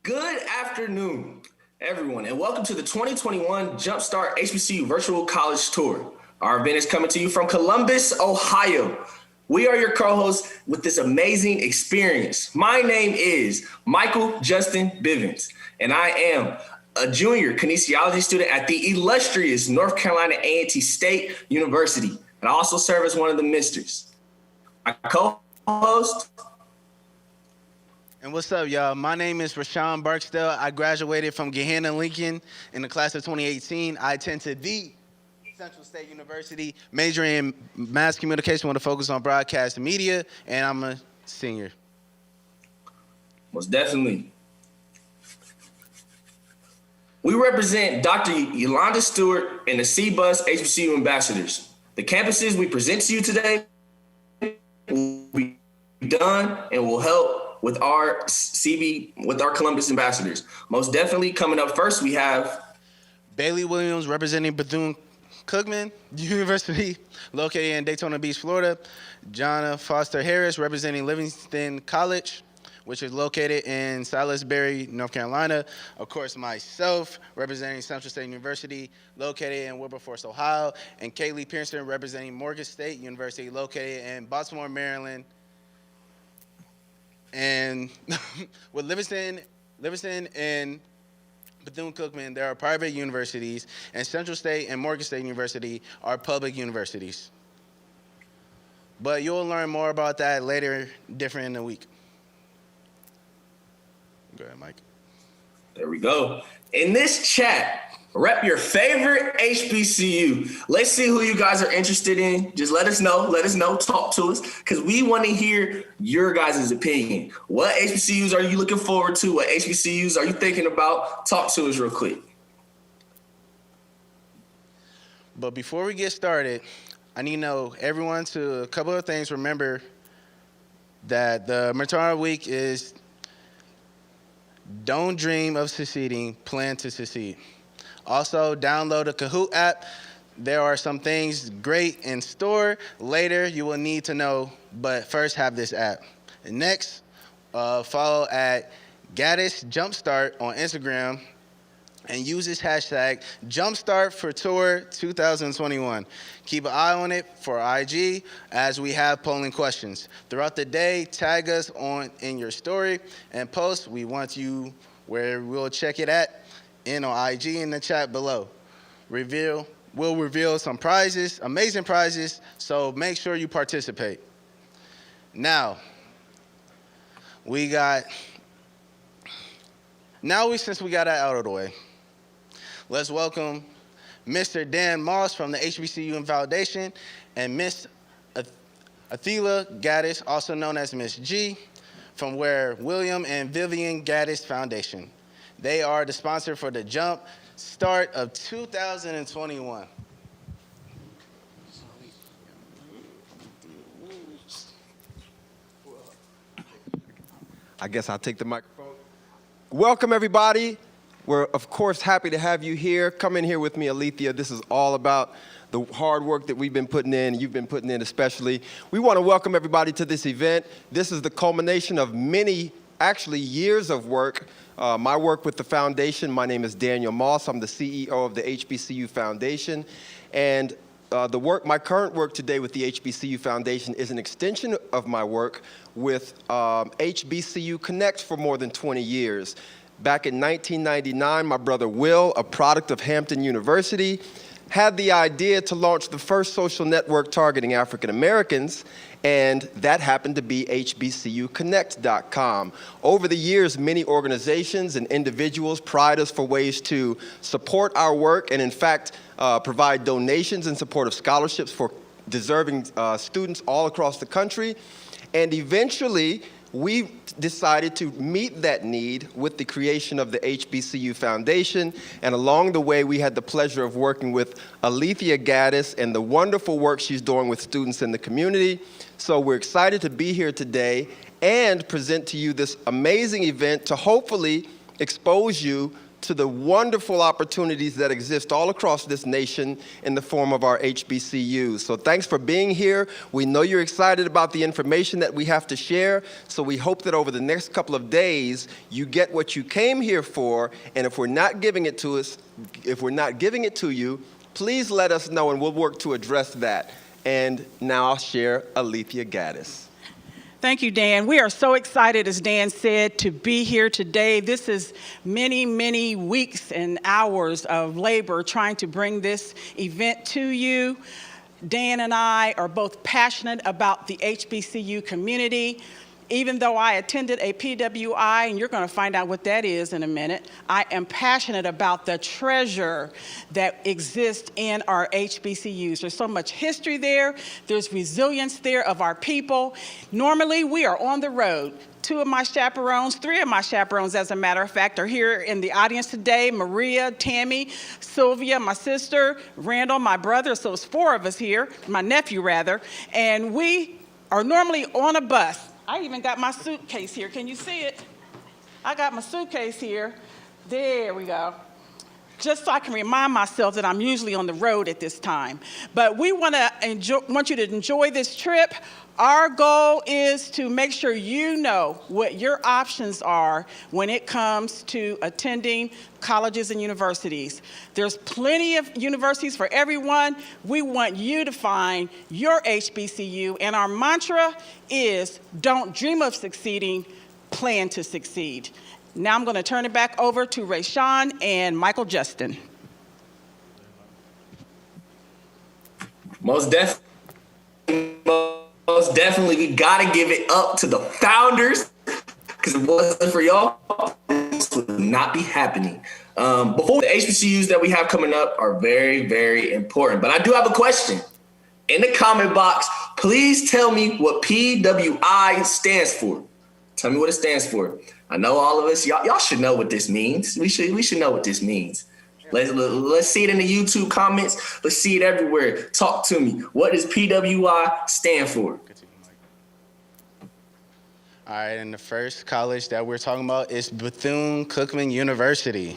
Good afternoon, everyone, and welcome to the 2021 Jumpstart HBCU Virtual College Tour. Our event is coming to you from Columbus, Ohio. We are your co-hosts with this amazing experience. My name is Michael Justin Bivens, and I am a junior kinesiology student at the illustrious North Carolina A&T State University, and I also serve as one of the misters. My co-host. And what's up, y'all? My name is Rashawn Barksdale. I graduated from Gehanna Lincoln in the class of 2018. I attended the Central State University, majoring in mass communication with a focus on broadcast and media, and I'm a senior. Most definitely. We represent Dr. Yolanda Stewart and the C-Bus HBCU ambassadors. The campuses we present to you today will be done and will help with our Columbus ambassadors. Most definitely coming up first, we have Bailey Williams representing Bethune-Cookman University, located in Daytona Beach, Florida. Jonna Foster Harris representing Livingstone College, which is located in Salisbury, North Carolina. Of course, myself representing Central State University, located in Wilberforce, Ohio. And Kaylee Pearson representing Morgan State University, located in Baltimore, Maryland. And with Livingstone and Bethune-Cookman, there are private universities, and Central State and Morgan State University are public universities. But you'll learn more about that later, different in the week. Go ahead, Mike. There we go. In this chat, rep your favorite HBCU. Let's see who you guys are interested in. Just let us know, talk to us, because we want to hear your guys' opinion. What HBCUs are you looking forward to? What HBCUs are you thinking about? Talk to us real quick. But before we get started, I need to know everyone to a couple of things. Remember that the Maternal Week is don't dream of succeeding, plan to succeed. Also, download the Kahoot app. There are some things great in store. Later, you will need to know, but first have this app. And next, follow at Gaddis Jumpstart on Instagram and use this hashtag Jumpstart for Tour 2021. Keep an eye on it for IG as we have polling questions. Throughout the day, tag us in your story and post. We want you where we'll check it at. On IG in the chat below. We'll reveal some prizes, amazing prizes, so make sure you participate. Now, since we got that out of the way, let's welcome Mr. Dan Moss from the HBCU Foundation and Miss Athila Gaddis, also known as Miss G, from William and Vivian Gaddis Foundation. They are the sponsor for the Jump Start of 2021. I guess I'll take the microphone. Welcome, everybody. We're, of course, happy to have you here. Come in here with me, Alethea. This is all about the hard work that we've been putting in, you've been putting in especially. We want to welcome everybody to this event. This is the culmination of many, actually, years of work. My work with the foundation, my name is Daniel Moss. I'm the CEO of the HBCU Foundation. And my current work today with the HBCU Foundation is an extension of my work with HBCU Connect for more than 20 years. Back in 1999, my brother Will, a product of Hampton University, had the idea to launch the first social network targeting African Americans, and that happened to be HBCUconnect.com. Over the years, many organizations and individuals pried us for ways to support our work and, in fact, provide donations in support of scholarships for deserving students all across the country. And eventually, we decided to meet that need with the creation of the HBCU Foundation, and along the way, we had the pleasure of working with Alethea Gaddis and the wonderful work she's doing with students in the community. So we're excited to be here today and present to you this amazing event to hopefully expose you to the wonderful opportunities that exist all across this nation in the form of our HBCUs. So thanks for being here. We know you're excited about the information that we have to share, so we hope that over the next couple of days, you get what you came here for, and if we're not giving it to you, please let us know and we'll work to address that. And now I'll share Alethea Gaddis. Thank you, Dan. We are so excited, as Dan said, to be here today. This is many, many weeks and hours of labor trying to bring this event to you. Dan and I are both passionate about the HBCU community. Even though I attended a PWI, and you're going to find out what that is in a minute, I am passionate about the treasure that exists in our HBCUs. There's so much history there. There's resilience there of our people. Normally, we are on the road. Three of my chaperones, as a matter of fact, are here in the audience today. Maria, Tammy, Sylvia, my sister, Randall, my brother. So it's four of us here, my nephew rather. And we are normally on a bus. I even got my suitcase here. Can you see it? I got my suitcase here. There we go. Just so I can remind myself that I'm usually on the road at this time. But we want you to enjoy this trip. Our goal is to make sure you know what your options are when it comes to attending colleges and universities. There's plenty of universities for everyone. We want you to find your HBCU, and our mantra is don't dream of succeeding, plan to succeed. Now I'm going to turn it back over to Rayshawn and Michael Justin. Most definitely, we got to give it up to the founders, because if it wasn't for y'all, this would not be happening. Before, the HBCUs that we have coming up are very, very important. But I do have a question. In the comment box, please tell me what PWI stands for. Tell me what it stands for. I know all of us, y'all should know what this means. We should know what this means. Let's see it in the YouTube comments. Let's see it everywhere. Talk to me. What does PWI stand for? All right, and the first college that we're talking about is Bethune-Cookman University.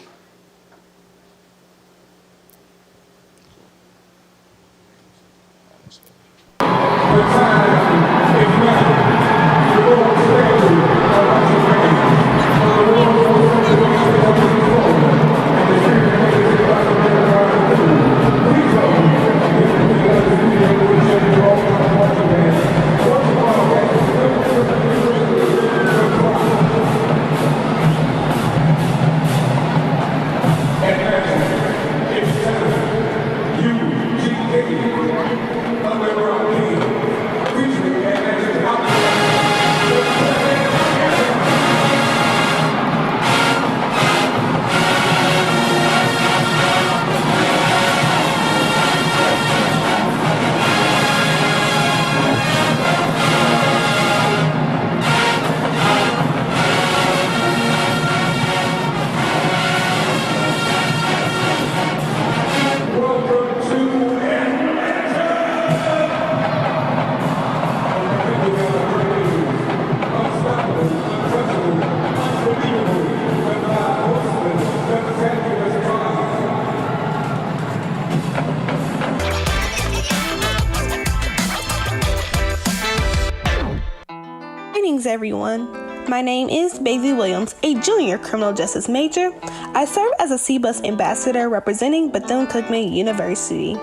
Greetings, everyone. My name is Basie Williams, a junior criminal justice major. I serve as a C-Bus ambassador representing Bethune-Cookman University.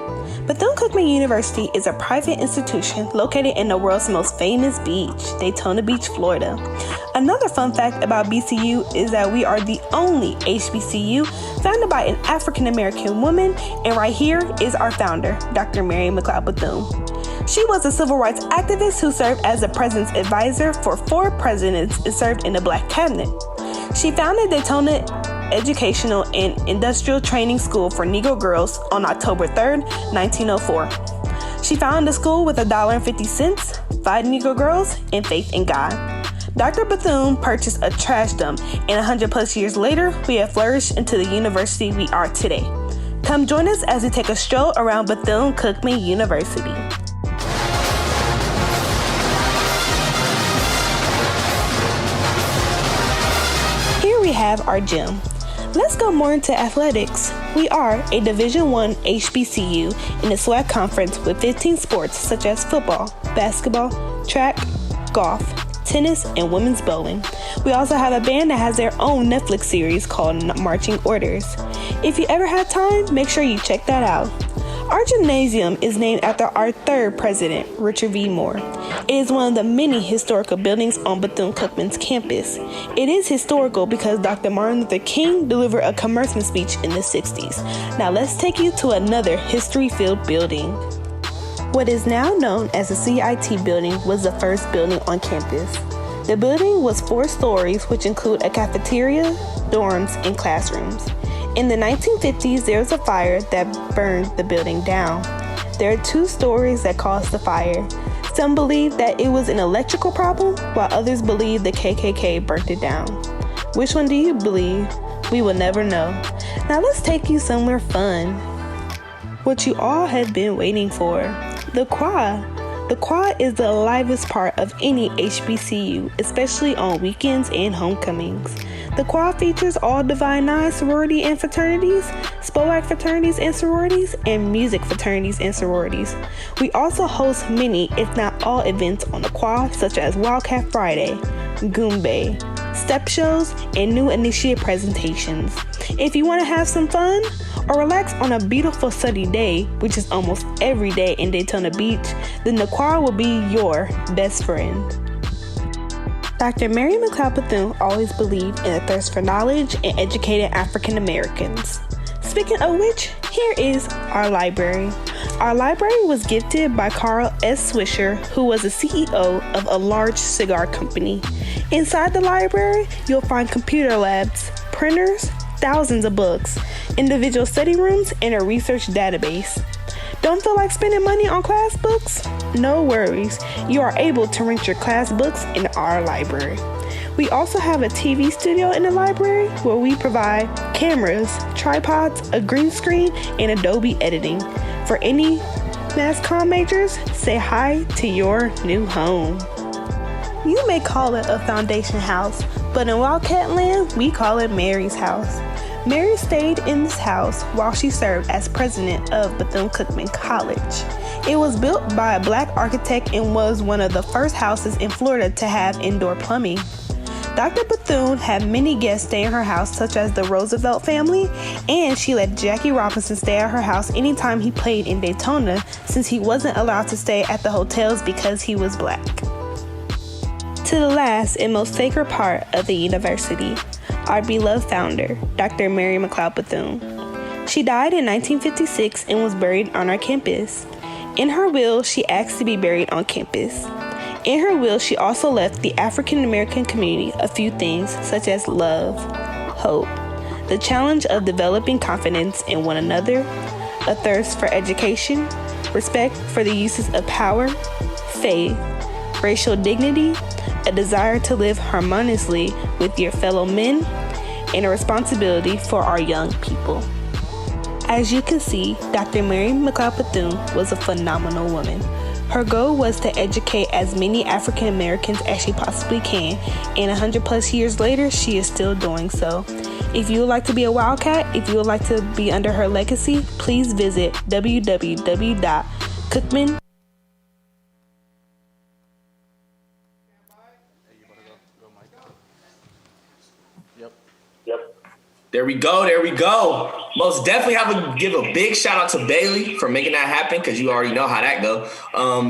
Bethune-Cookman University is a private institution located in the world's most famous beach, Daytona Beach, Florida. Another fun fact about BCU is that we are the only HBCU founded by an African-American woman, and right here is our founder, Dr. Mary McLeod Bethune. She was a civil rights activist who served as the president's advisor for 4 presidents and served in the Black Cabinet. She founded Daytona Educational and Industrial Training School for Negro girls on October 3rd, 1904. She founded the school with $1.50, 5 Negro girls, and faith in God. Dr. Bethune purchased a trash dump, and 100 plus years later, we have flourished into the university we are today. Come join us as we take a stroll around Bethune-Cookman University. Here we have our gym. Let's go more into athletics. We are a Division I HBCU in the SWAC conference with 15 sports such as football, basketball, track, golf, tennis, and women's bowling. We also have a band that has their own Netflix series called Marching Orders. If you ever have time, make sure you check that out. Our gymnasium is named after our third president, Richard V. Moore. It is one of the many historical buildings on Bethune-Cookman's campus. It is historical because Dr. Martin Luther King delivered a commencement speech in the 60s. Now let's take you to another history-filled building. What is now known as the CIT building was the first building on campus. The building was 4 stories, which include a cafeteria, dorms, and classrooms. In the 1950s, there was a fire that burned the building down. There are 2 stories that caused the fire. Some believe that it was an electrical problem, while others believe the KKK burnt it down. Which one do you believe? We will never know. Now let's take you somewhere fun. What you all have been waiting for. The quad. The quad is the livest part of any HBCU, especially on weekends and homecomings. The quad features all Divine Nine sorority and fraternities, SPOAC fraternities and sororities, and music fraternities and sororities. We also host many, if not all, events on the quad, such as Wildcat Friday, Goombay, step shows, and new initiate presentations. If you want to have some fun or relax on a beautiful sunny day, which is almost every day in Daytona Beach, then the choir will be your best friend. Dr. Mary McLeod Bethune always believed in a thirst for knowledge and educated African Americans. Speaking of which, here is our library. Our library was gifted by Carl S. Swisher, who was the CEO of a large cigar company. Inside the library, you'll find computer labs, printers, thousands of books, individual study rooms, and a research database. Don't feel like spending money on class books? No worries. You are able to rent your class books in our library. We also have a TV studio in the library where we provide cameras, tripods, a green screen, and Adobe editing. For any mass comm majors, say hi to your new home. You may call it a foundation house, but in Wildcat Land, we call it Mary's house. Mary stayed in this house while she served as president of Bethune-Cookman College. It was built by a black architect and was one of the first houses in Florida to have indoor plumbing. Dr. Bethune had many guests stay in her house, such as the Roosevelt family, and she let Jackie Robinson stay at her house anytime he played in Daytona, since he wasn't allowed to stay at the hotels because he was black. To the last and most sacred part of the university, our beloved founder, Dr. Mary McLeod Bethune. She died in 1956 and was buried on our campus. In her will, she asked to be buried on campus. In her will, she also left the African American community a few things, such as love, hope, the challenge of developing confidence in one another, a thirst for education, respect for the uses of power, faith, racial dignity, a desire to live harmoniously with your fellow men, and a responsibility for our young people. As you can see, Dr. Mary McLeod Bethune was a phenomenal woman. Her goal was to educate as many African Americans as she possibly can, and 100 plus years later, she is still doing so. If you would like to be a Wildcat, if you would like to be under her legacy, please visit www.cookman.com. There we go. There we go. Most definitely have to give a big shout out to Bailey for making that happen, because you already know how that go.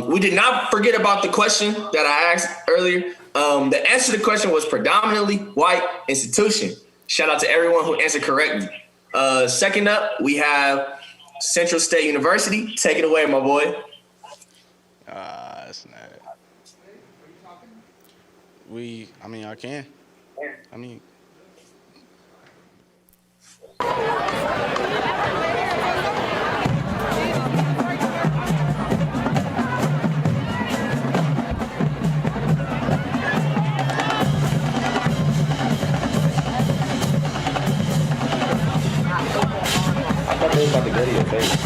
We did not forget about the question that I asked earlier. The answer to the question was predominantly white institution. Shout out to everyone who answered correctly. Second up, we have Central State University. Take it away, my boy. That's not it. I can. I thought they was about to go to your face.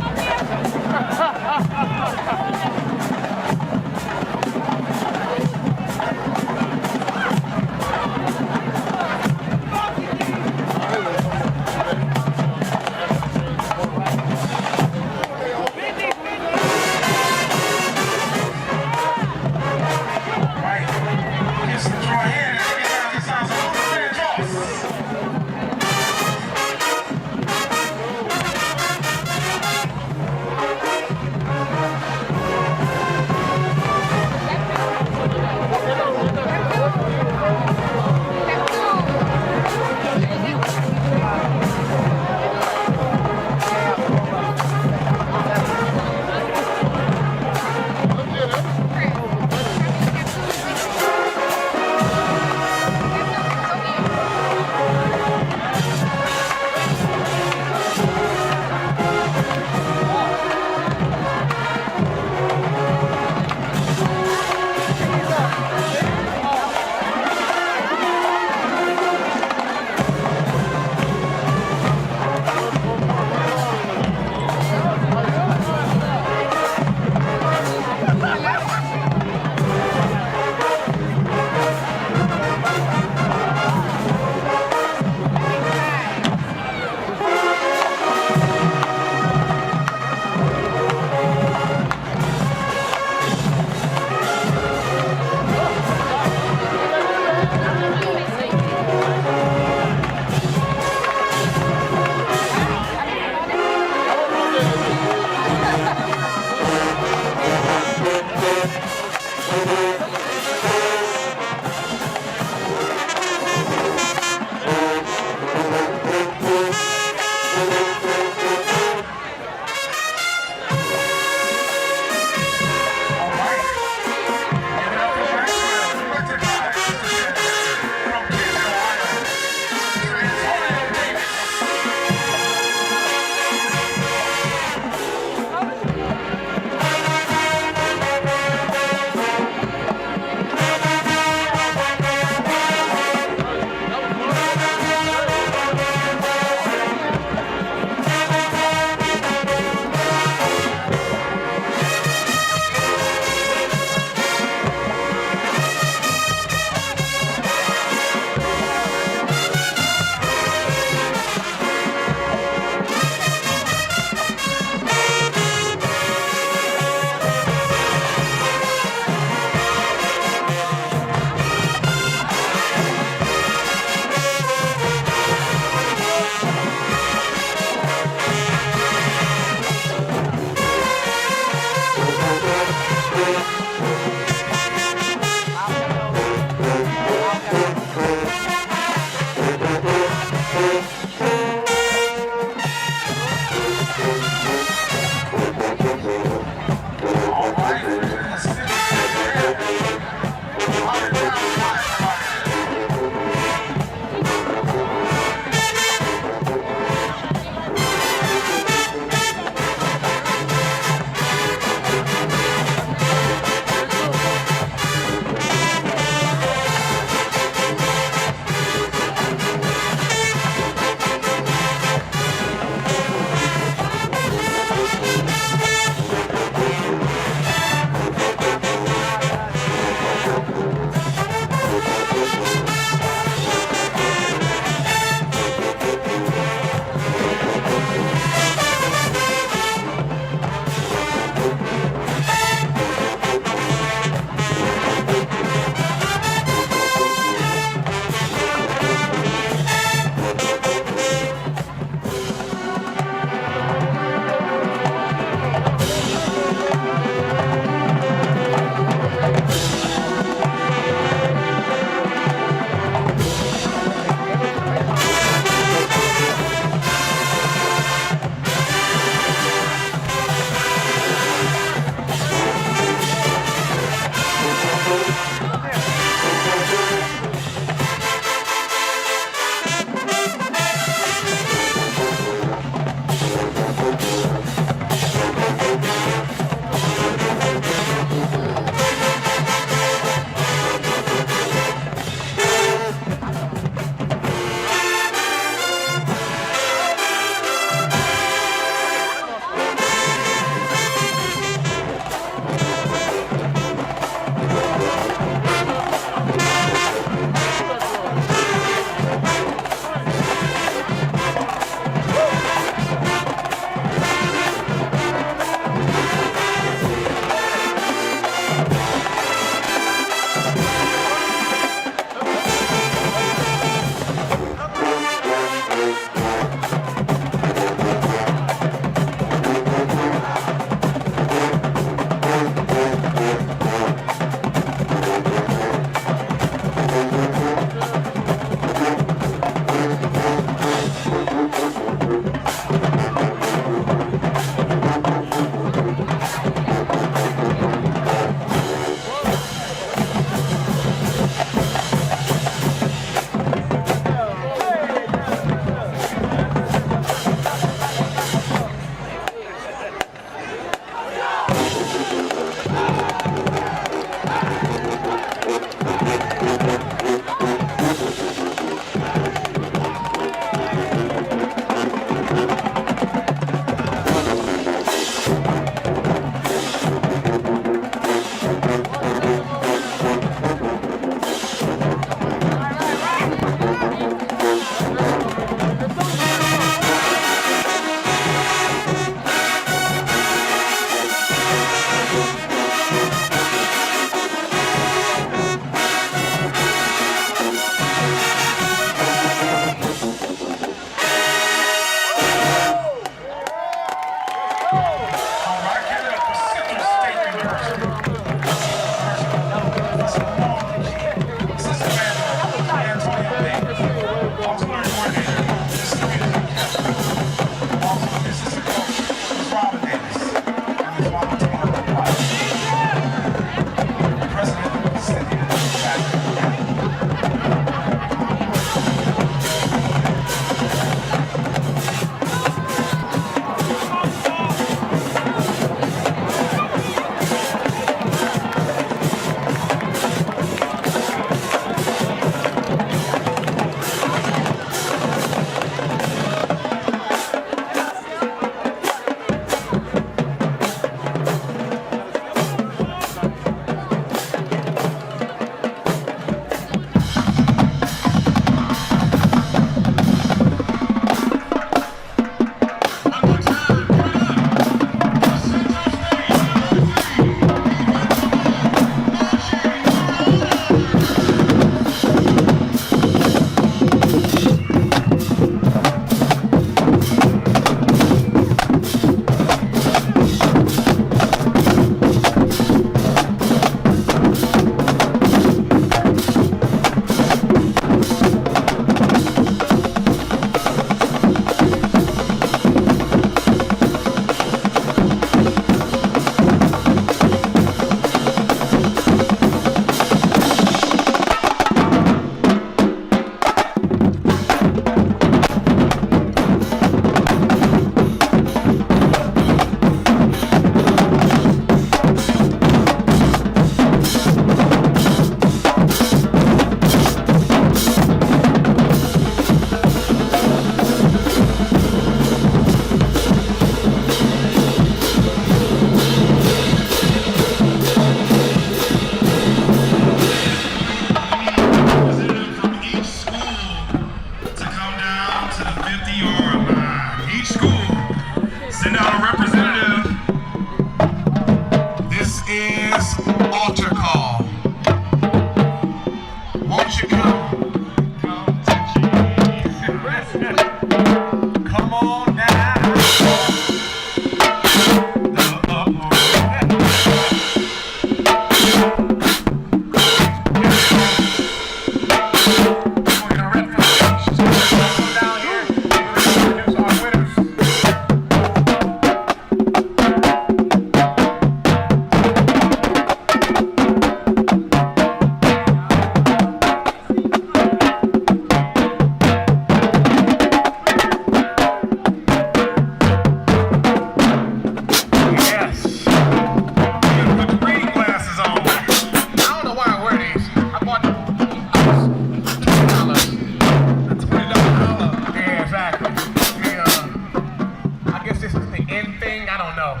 don't know.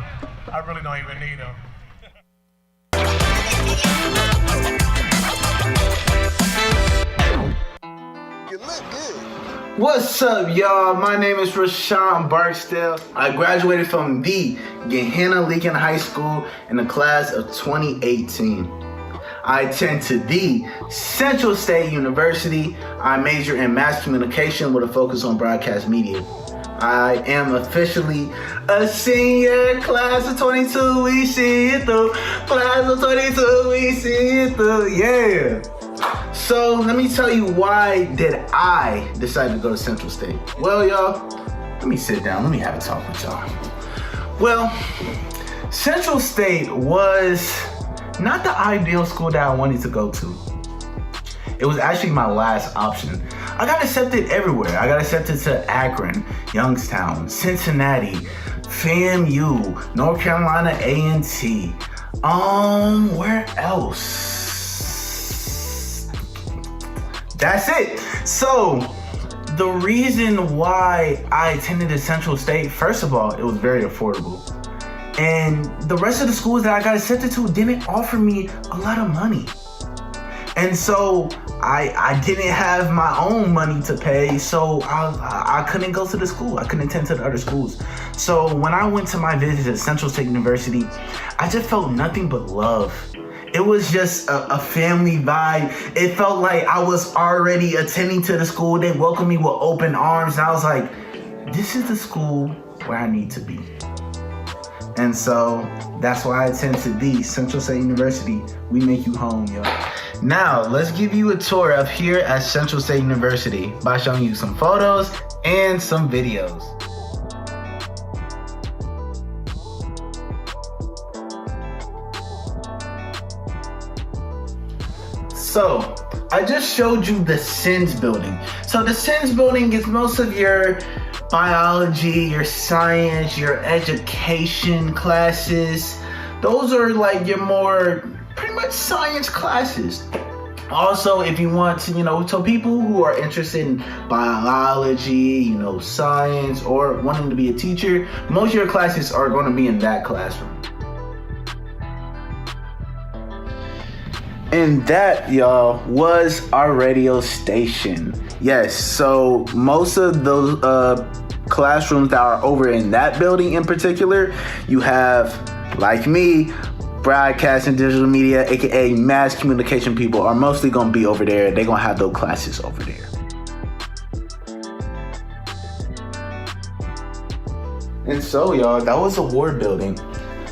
I really don't even need them. You look good. What's up, y'all? My name is Rashawn Barksdale. I graduated from the Gehenna Lincoln High School in the class of 2018. I attend to the Central State University. I major in mass communication with a focus on broadcast media. I am officially a senior, class of 22, we see it through. Class of 22, we see it through, yeah. So let me tell you, why did I decide to go to Central State? Well, y'all, let me sit down, let me have a talk with y'all. Well, Central State was not the ideal school that I wanted to go to. It was actually my last option. I got accepted everywhere. I got accepted to Akron, Youngstown, Cincinnati, FAMU, North Carolina A&T. Where else? That's it. So the reason why I attended the Central State, first of all, it was very affordable. And the rest of the schools that I got accepted to didn't offer me a lot of money. And so I didn't have my own money to pay, so I couldn't go to the school. I couldn't attend to the other schools. So when I went to my visit at Central State University, I just felt nothing but love. It was just a family vibe. It felt like I was already attending to the school. They welcomed me with open arms, and I was like, this is the school where I need to be. And so that's why I attend to the Central State University. We make you home, yo. Now, let's give you a tour of here at Central State University by showing you some photos and some videos. So, I just showed you the SINS building. So the SINS building is most of your biology, your science, your education classes. Those are like your more pretty much science classes. Also, if you want to, so people who are interested in biology, science, or wanting to be a teacher, most of your classes are going to be in that classroom. And that, y'all, was our radio station. Yes, so most of those classrooms that are over in that building in particular, you have, like me, broadcast and digital media, aka mass communication people, are mostly going to be over there. They're going to have those classes over there. And so, y'all, that was a ward building.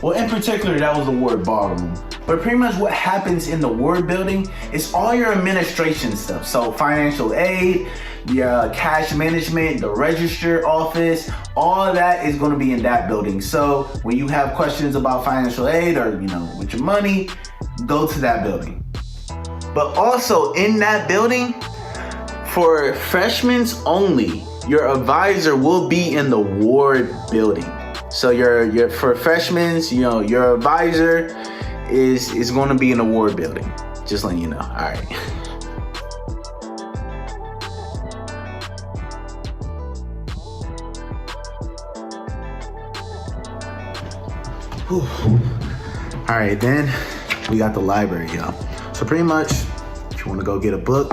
Well, in particular, that was a ward ballroom. But pretty much what happens in the ward building is all your administration stuff. So financial aid, your cash management, the register office, all of that is going to be in that building. So when you have questions about financial aid or, with your money, go to that building. But also in that building, for freshmen only, your advisor will be in the ward building. So your for freshmen, your advisor is going to be in the ward building. Just letting you know. All right. Whew. All right, then we got the library, y'all. So pretty much, if you want to go get a book,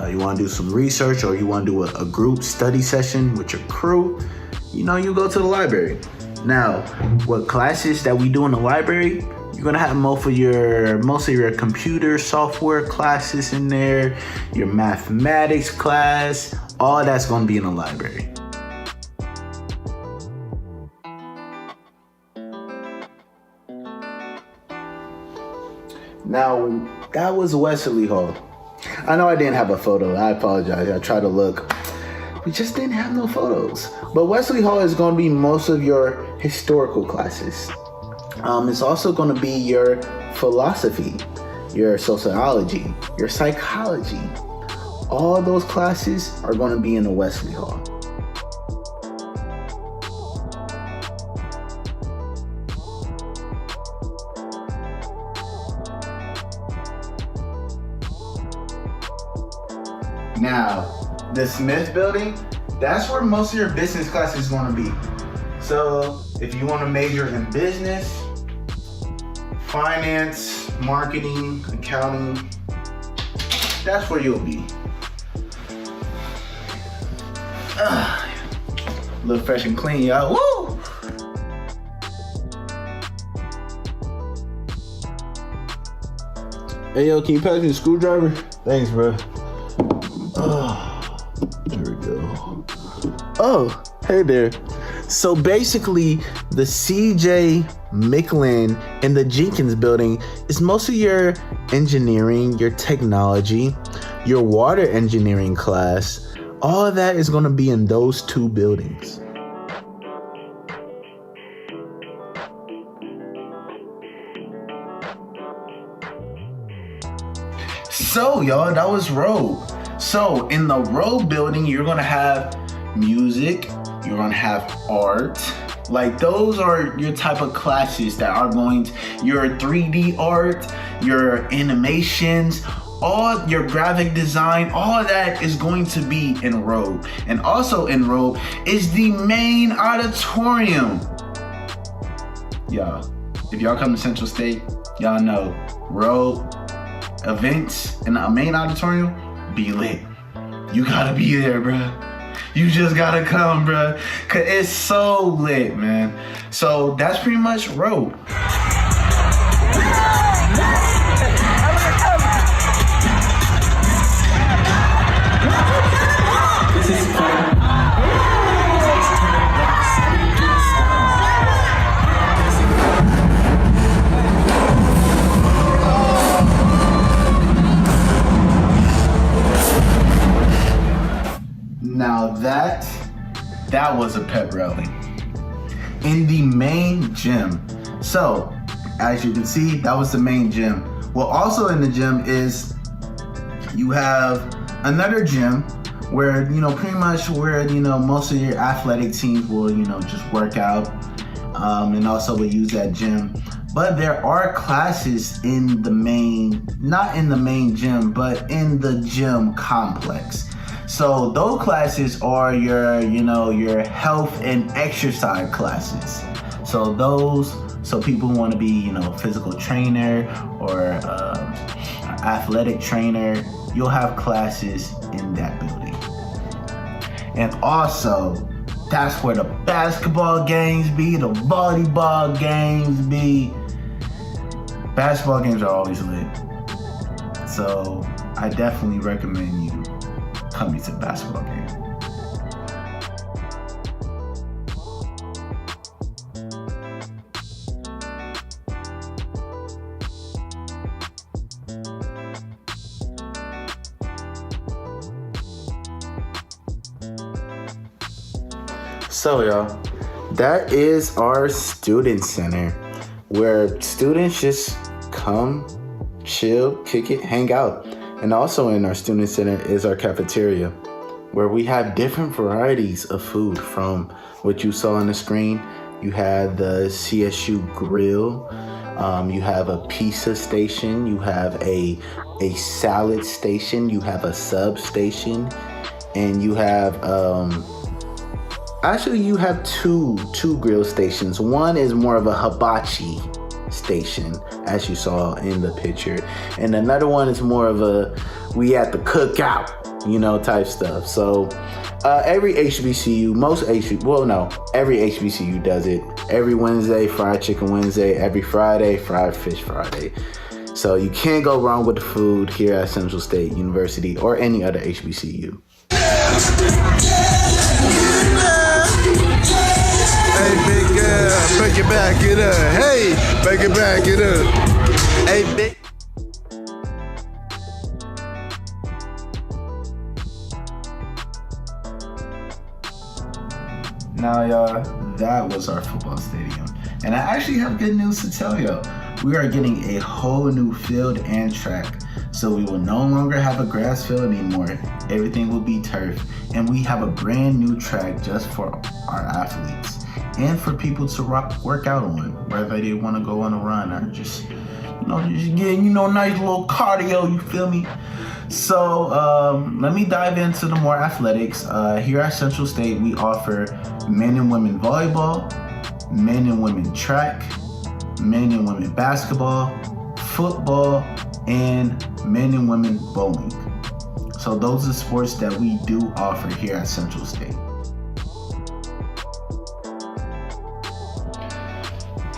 you want to do some research, or you want to do a group study session with your crew, you go to the library. Now, what classes that we do in the library, you're gonna have most of your computer software classes in there, your mathematics class, all that's gonna be in the library. Now, that was Wesley Hall. I know I didn't have a photo, I apologize, I tried to look. We just didn't have no photos. But Wesley Hall is gonna be most of your historical classes. It's also going to be your philosophy, your sociology, your psychology. All those classes are going to be in the Wesley Hall. Now, the Smith building, that's where most of your business classes is going to be. So if you want to major in business, finance, marketing, accounting, that's where you'll be. Look fresh and clean, y'all. Woo! Hey, yo, can you pass me the screwdriver? Thanks, bro. Oh, there we go. Oh, hey there. So basically, the CJ Micklin and the Jenkins building is most of your engineering, your technology, your water engineering class. All of that is going to be in those two buildings. So, y'all, that was Road. So, in the Road building, you're going to have music, you're going to have art. Like, those are your type of classes that are going to, your 3D art, your animations, all your graphic design, all of that is going to be in Road. And also in Road is the main auditorium. Y'all, if y'all come to Central State, y'all know Road events in the main auditorium be lit. You gotta be there, bruh. You just gotta come, bruh, cause it's so lit, man. So that's pretty much Road. Now that was a pep rally in the main gym. So as you can see, that was the main gym. Well, also in the gym is you have another gym where, pretty much where, most of your athletic teams will, just work out, and also will use that gym. But there are classes in the main, not in the main gym, but in the gym complex. So those classes are your, your health and exercise classes. So people who want to be, physical trainer or athletic trainer, you'll have classes in that building. And also, that's where the basketball games be, the volleyball games be. Basketball games are always lit. So I definitely recommend you coming to the basketball game. So y'all, that is our student center where students just come, chill, kick it, hang out. And also in our student center is our cafeteria where we have different varieties of food from what you saw on the screen. You had the CSU grill, you have a pizza station, you have a salad station, you have a sub station, and you have actually you have two grill stations. One is more of a hibachi station, as you saw in the picture, and another one is more of a we at the cookout, type stuff. So every HBCU, every HBCU does it. Every Wednesday, fried chicken Wednesday. Every Friday, fried fish Friday. So you can't go wrong with the food here at Central State University or any other HBCU. Hey, big girl, break it back, get up. Hey, break it back, get up. Hey, big. Now, y'all, that was our football stadium. And I actually have good news to tell y'all. We are getting a whole new field and track. So we will no longer have a grass field anymore. Everything will be turf. And we have a brand new track just for our athletes and for people to work out on, whether they want to go on a run or just get, nice little cardio, you feel me? So let me dive into the more athletics. Here at Central State, we offer men and women volleyball, men and women track, men and women basketball, football, and men and women bowling. So those are sports that we do offer here at Central State.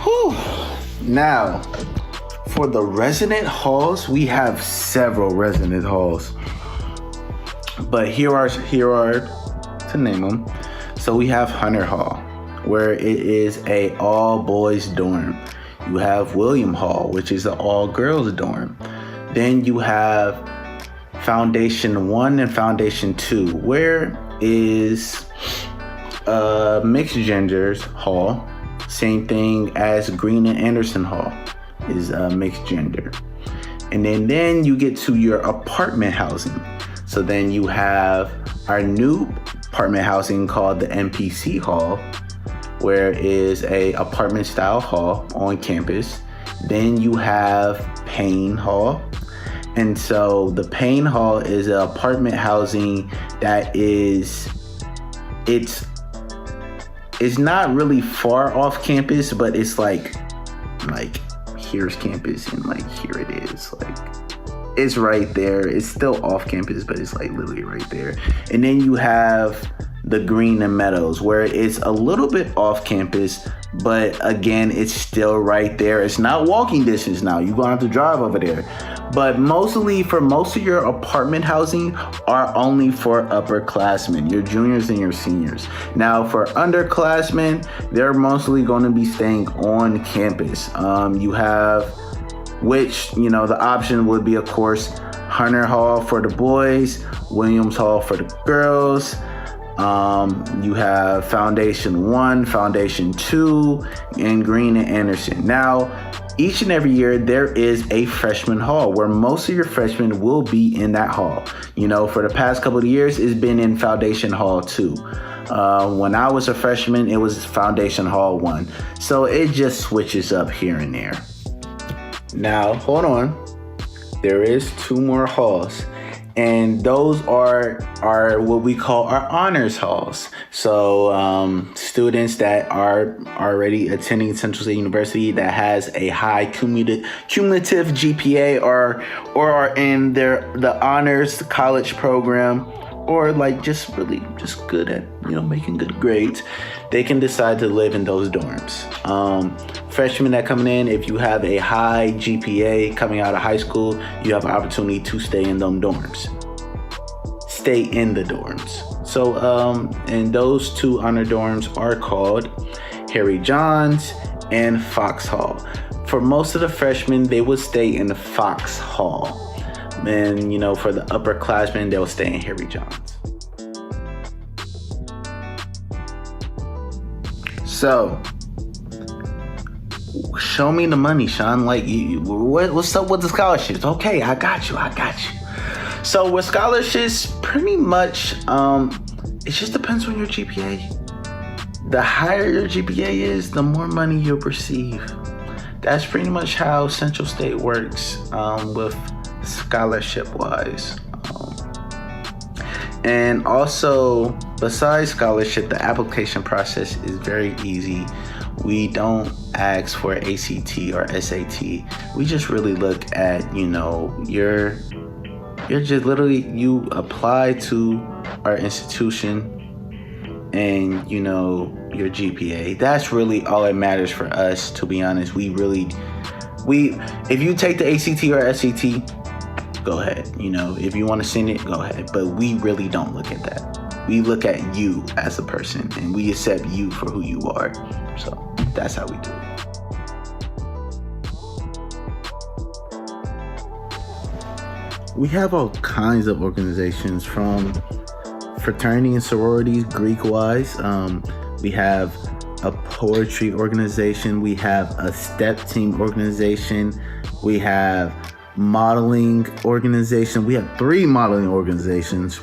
Whew. Now, for the resident halls, we have several resident halls. But here are to name them. So we have Hunter Hall, where it is a all boys dorm. You have William Hall, which is an all girls dorm. Then you have Foundation 1 and Foundation 2, where is mixed genders hall. Same thing as Green and Anderson Hall is mixed gender. And then you get to your apartment housing. So then you have our new apartment housing called the MPC Hall, where is a apartment style hall on campus. Then you have Payne Hall. And so the Payne Hall is an apartment housing that it's not really far off campus, but it's like here's campus and like here it is. Like it's right there. It's still off campus, but it's like literally right there. And then you have the Green and Meadows, where it's a little bit off campus, but again, it's still right there. It's not walking distance now. You're gonna have to drive over there. But mostly for most of your apartment housing are only for upperclassmen, your juniors and your seniors. Now for underclassmen, they're mostly going to be staying on campus. You have, which, you know, the option would be, of course, Hunter Hall for the boys, Williams Hall for the girls. You have Foundation 1, Foundation 2, and Green and Anderson. Now, each and every year, there is a freshman hall where most of your freshmen will be in that hall. You know, for the past couple of years, it's been in Foundation Hall 2. When I was a freshman, it was Foundation Hall 1. So it just switches up here and there. Now, hold on. There is 2 more halls. And those are what we call our honors halls. So students that are already attending Central State University that has a high cumulative GPA or are in the honors college program, or like just good at, you know, making good grades, they can decide to live in those dorms. Freshmen that coming in, if you have a high GPA coming out of high school, you have an opportunity to stay in them dorms. Stay in the dorms. So, and those 2 honor dorms are called Harry Johns and Fox Hall. For most of the freshmen, they would stay in the Fox Hall. And, you know, for the upperclassmen, they'll stay in Harry Johns. So, show me the money, Sean. Like, what's up with the scholarships? Okay, I got you. So with scholarships, pretty much, it just depends on your GPA. The higher your GPA is, the more money you'll receive. That's pretty much how Central State works with scholarship-wise. And also, besides scholarship, the application process is very easy. We don't ask for ACT or SAT. We just really look at, you know, you're just literally, you apply to our institution and, you know, your GPA. That's really all that matters for us, to be honest. If you take the ACT or SAT, go ahead. You know, if you want to send it, go ahead. But we really don't look at that. We look at you as a person and we accept you for who you are. So that's how we do it. We have all kinds of organizations, from fraternity and sororities, Greek-wise. We have a poetry organization. We have a step team organization. We have modeling organization. We have 3 modeling organizations.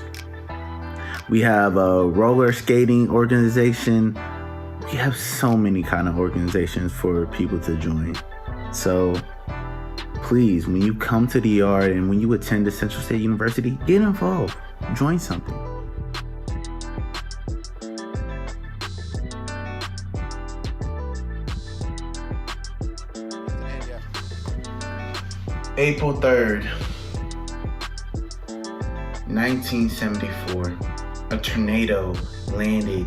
We have a roller skating organization. We have so many kind of organizations for people to join. So please, when you come to the yard and when you attend the Central State University, get involved. Join something. April 3rd, 1974, a tornado landed,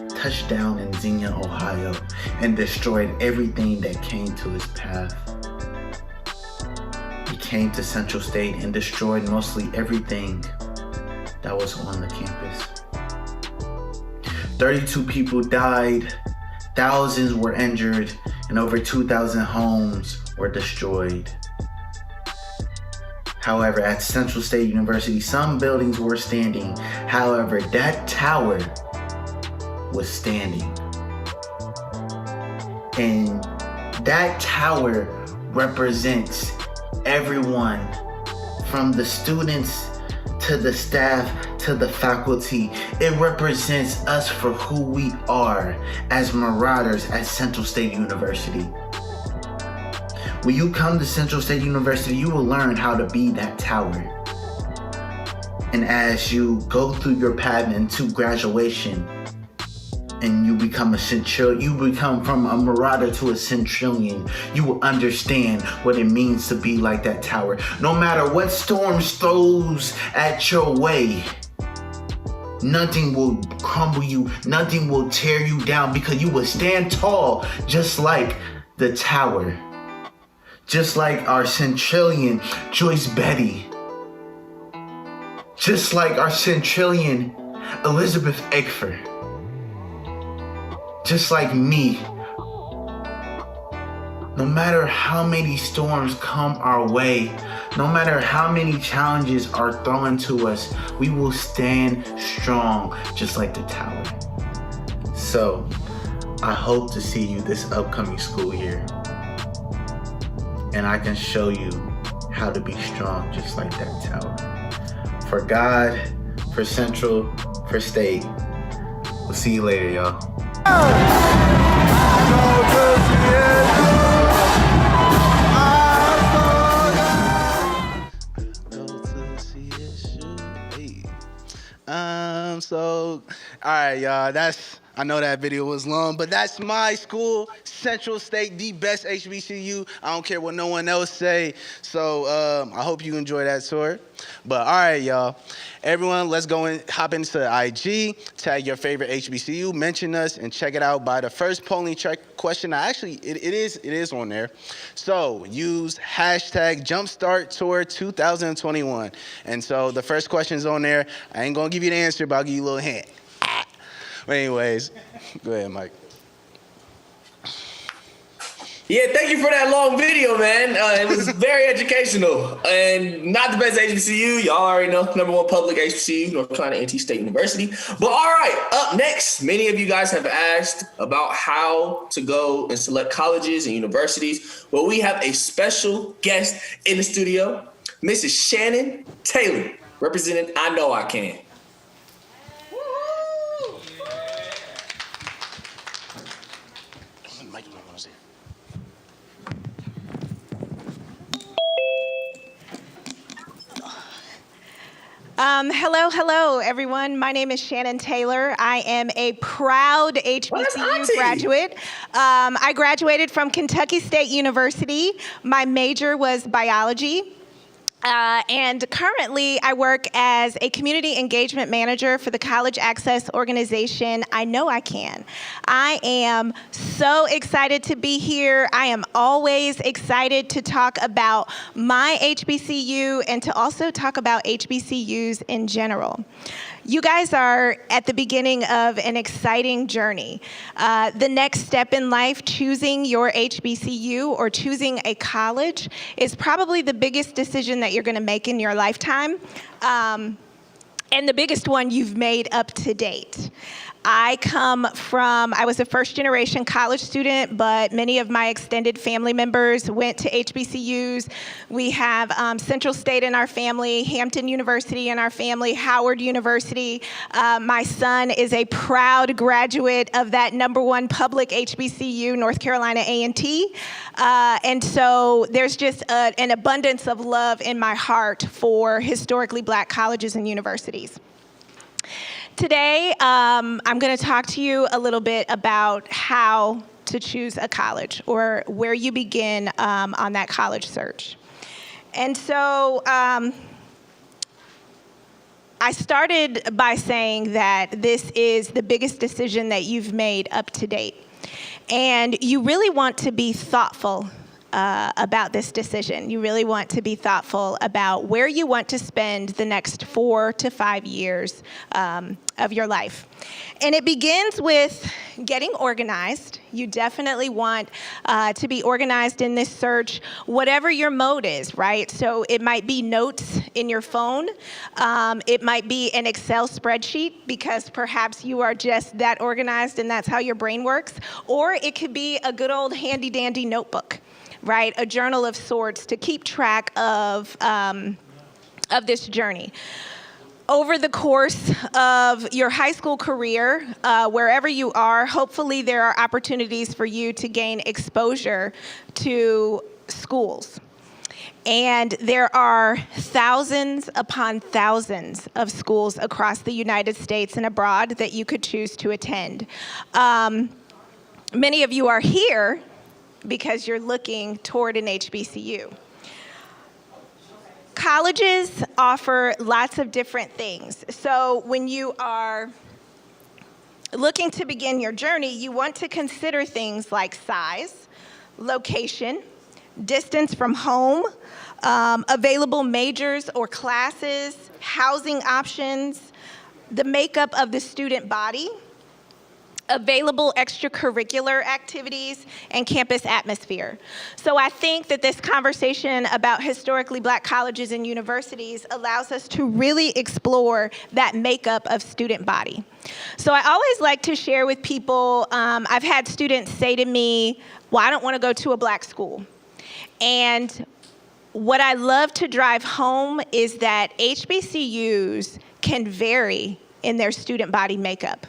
touched down in Xenia, Ohio, and destroyed everything that came to its path. It came to Central State and destroyed mostly everything that was on the campus. 32 people died, thousands were injured, and over 2,000 homes were destroyed. However, at Central State University, some buildings were standing. However, that tower was standing. And that tower represents everyone, from the students to the staff to the faculty. It represents us for who we are as Marauders at Central State University. When you come to Central State University, you will learn how to be that tower. And as you go through your path into graduation, and you become a centurion, you become from a marauder to a centurion, you will understand what it means to be like that tower. No matter what storms throws at your way, nothing will crumble you, nothing will tear you down, because you will stand tall just like the tower. Just like our centurion, Joyce Betty. Just like our centurion, Elizabeth Eckford. Just like me. No matter how many storms come our way, no matter how many challenges are thrown to us, we will stand strong just like the tower. So, I hope to see you this upcoming school year. And I can show you how to be strong just like that tower. For God, for Central, for State. We'll see you later, y'all. So, all right, y'all, I know that video was long, but that's my school, Central State, the best HBCU. I don't care what no one else say. So I hope you enjoy that tour. But all right, y'all. Everyone, let's go and hop into IG, tag your favorite HBCU, mention us, and check it out by the first polling question. Actually, it is on there. So use hashtag JumpStartTour 2021. And so the first question's on there. I ain't gonna give you the answer, but I'll give you a little hint. But anyways, go ahead, Mike. Yeah, thank you for that long video, man. It was very educational and not the best HBCU. Y'all already know, #1 public HBCU, North Carolina A&T State University. But all right, up next, many of you guys have asked about how to go and select colleges and universities. Well, we have a special guest in the studio, Mrs. Shannon Taylor, representing I Know I Can. Hello, everyone. My name is Shannon Taylor. I am a proud HBCU graduate. I graduated from Kentucky State University. My major was biology. And currently, I work as a community engagement manager for the college access organization, I Know I Can. I am so excited to be here. I am always excited to talk about my HBCU and to also talk about HBCUs in general. You guys are at the beginning of an exciting journey. The next step in life, choosing your HBCU or choosing a college, is probably the biggest decision that you're going to make in your lifetime, and the biggest one you've made up to date. I was a first-generation college student, but many of my extended family members went to HBCUs. We have Central State in our family, Hampton University in our family, Howard University. My son is a proud graduate of that #1 public HBCU, North Carolina A&T. And so there's just an abundance of love in my heart for historically Black colleges and universities. Today, I'm going to talk to you a little bit about how to choose a college or where you begin on that college search. And so I started by saying that this is the biggest decision that you've made up to date. And you really want to be thoughtful about this decision. You really want to be thoughtful about where you want to spend the next 4 to 5 years of your life. And it begins with getting organized. You definitely want to be organized in this search, whatever your mode is, right? So it might be notes in your phone. It might be an Excel spreadsheet because perhaps you are just that organized and that's how your brain works. Or it could be a good old handy dandy notebook, right? A journal of sorts to keep track of this journey. Over the course of your high school career, wherever you are, hopefully there are opportunities for you to gain exposure to schools. And there are thousands upon thousands of schools across the United States and abroad that you could choose to attend. Many of you are here because you're looking toward an HBCU. Colleges offer lots of different things. So when you are looking to begin your journey, you want to consider things like size, location, distance from home, available majors or classes, housing options, the makeup of the student body, available extracurricular activities, and campus atmosphere. So I think that this conversation about historically Black colleges and universities allows us to really explore that makeup of student body. So I always like to share with people, I've had students say to me, well, I don't want to go to a Black school. And what I love to drive home is that HBCUs can vary in their student body makeup.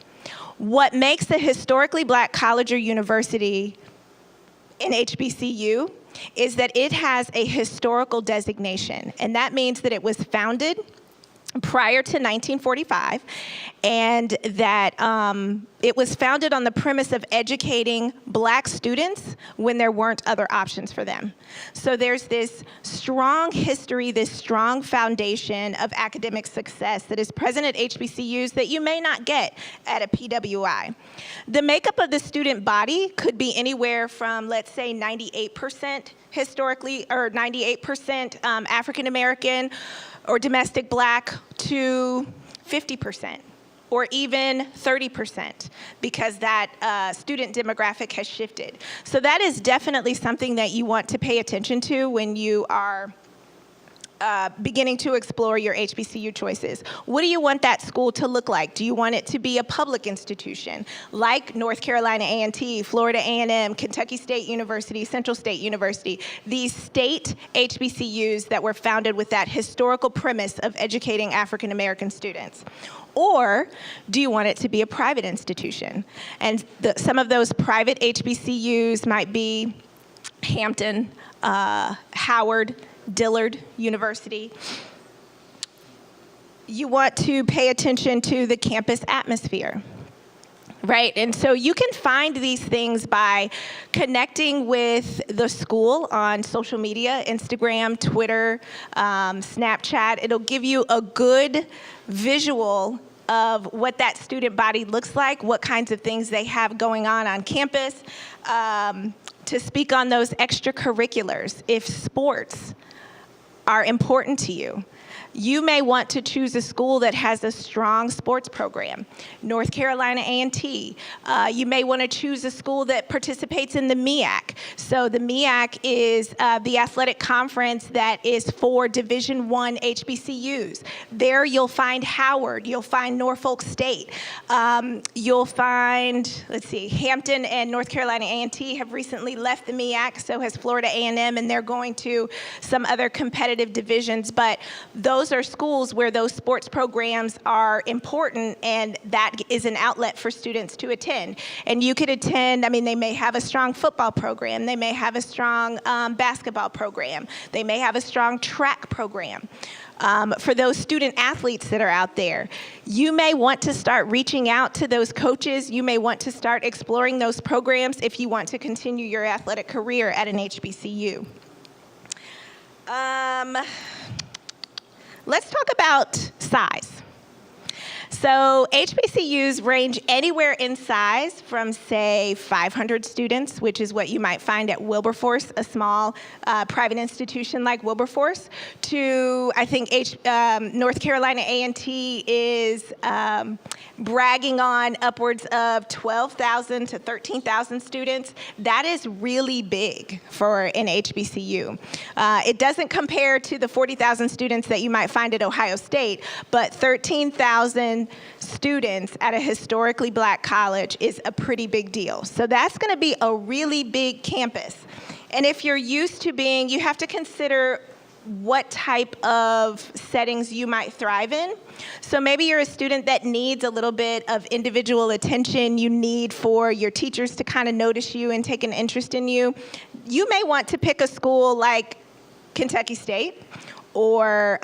What makes a historically Black college or university an HBCU is that it has a historical designation, and that means that it was founded prior to 1945, and that it was founded on the premise of educating Black students when there weren't other options for them. So there's this strong history, this strong foundation of academic success that is present at HBCUs that you may not get at a PWI. The makeup of the student body could be anywhere from, let's say, 98% historically, or 98% African American or domestic Black to 50%. Or even 30%, because that student demographic has shifted. So that is definitely something that you want to pay attention to when you are beginning to explore your HBCU choices. What do you want that school to look like? Do you want it to be a public institution like North Carolina A&T, Florida A&M, Kentucky State University, Central State University, these state HBCUs that were founded with that historical premise of educating African American students? Or do you want it to be a private institution? And some of those private HBCUs might be Hampton, Howard, Dillard University. You want to pay attention to the campus atmosphere, right? And so you can find these things by connecting with the school on social media, Instagram, Twitter, Snapchat. It'll give you a good visual of what that student body looks like, what kinds of things they have going on campus. To speak on those extracurriculars, if sports are important to you, you may want to choose a school that has a strong sports program. North Carolina A&T. You may want to choose a school that participates in the MEAC. So the MEAC is the athletic conference that is for Division I HBCUs. There you'll find Howard, you'll find Norfolk State, you'll find, let's see, Hampton and North Carolina A&T have recently left the MEAC, so has Florida A&M, and they're going to some other competitive divisions, but those are schools where those sports programs are important, and that is an outlet for students to attend. And you could attend, I mean, they may have a strong football program, they may have a strong basketball program, they may have a strong track program. For those student athletes that are out there, you may want to start reaching out to those coaches, you may want to start exploring those programs if you want to continue your athletic career at an HBCU. Let's talk about size. So HBCUs range anywhere in size from, say, 500 students, which is what you might find at Wilberforce, a small private institution like Wilberforce, to, I think, North Carolina A&T is bragging on upwards of 12,000 to 13,000 students. That is really big for an HBCU. It doesn't compare to the 40,000 students that you might find at Ohio State, but 13,000 students at a historically black college is a pretty big deal. So that's going to be a really big campus. And if you're used to being, you have to consider what type of settings you might thrive in. So maybe you're a student that needs a little bit of individual attention. You need for your teachers to kind of notice you and take an interest in you. You may want to pick a school like Kentucky State or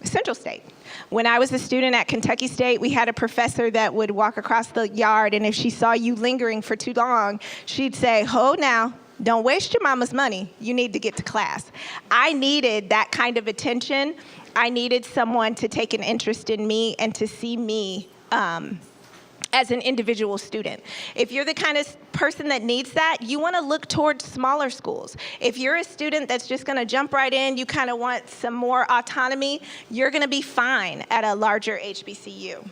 Central State. When I was a student at Kentucky State, we had a professor that would walk across the yard, and if she saw you lingering for too long, she'd say, "Ho now, don't waste your mama's money. You need to get to class." I needed that kind of attention. I needed someone to take an interest in me and to see me as an individual student. If you're the kind of person that needs that, you want to look towards smaller schools. If you're a student that's just going to jump right in, you kind of want some more autonomy, you're going to be fine at a larger HBCU.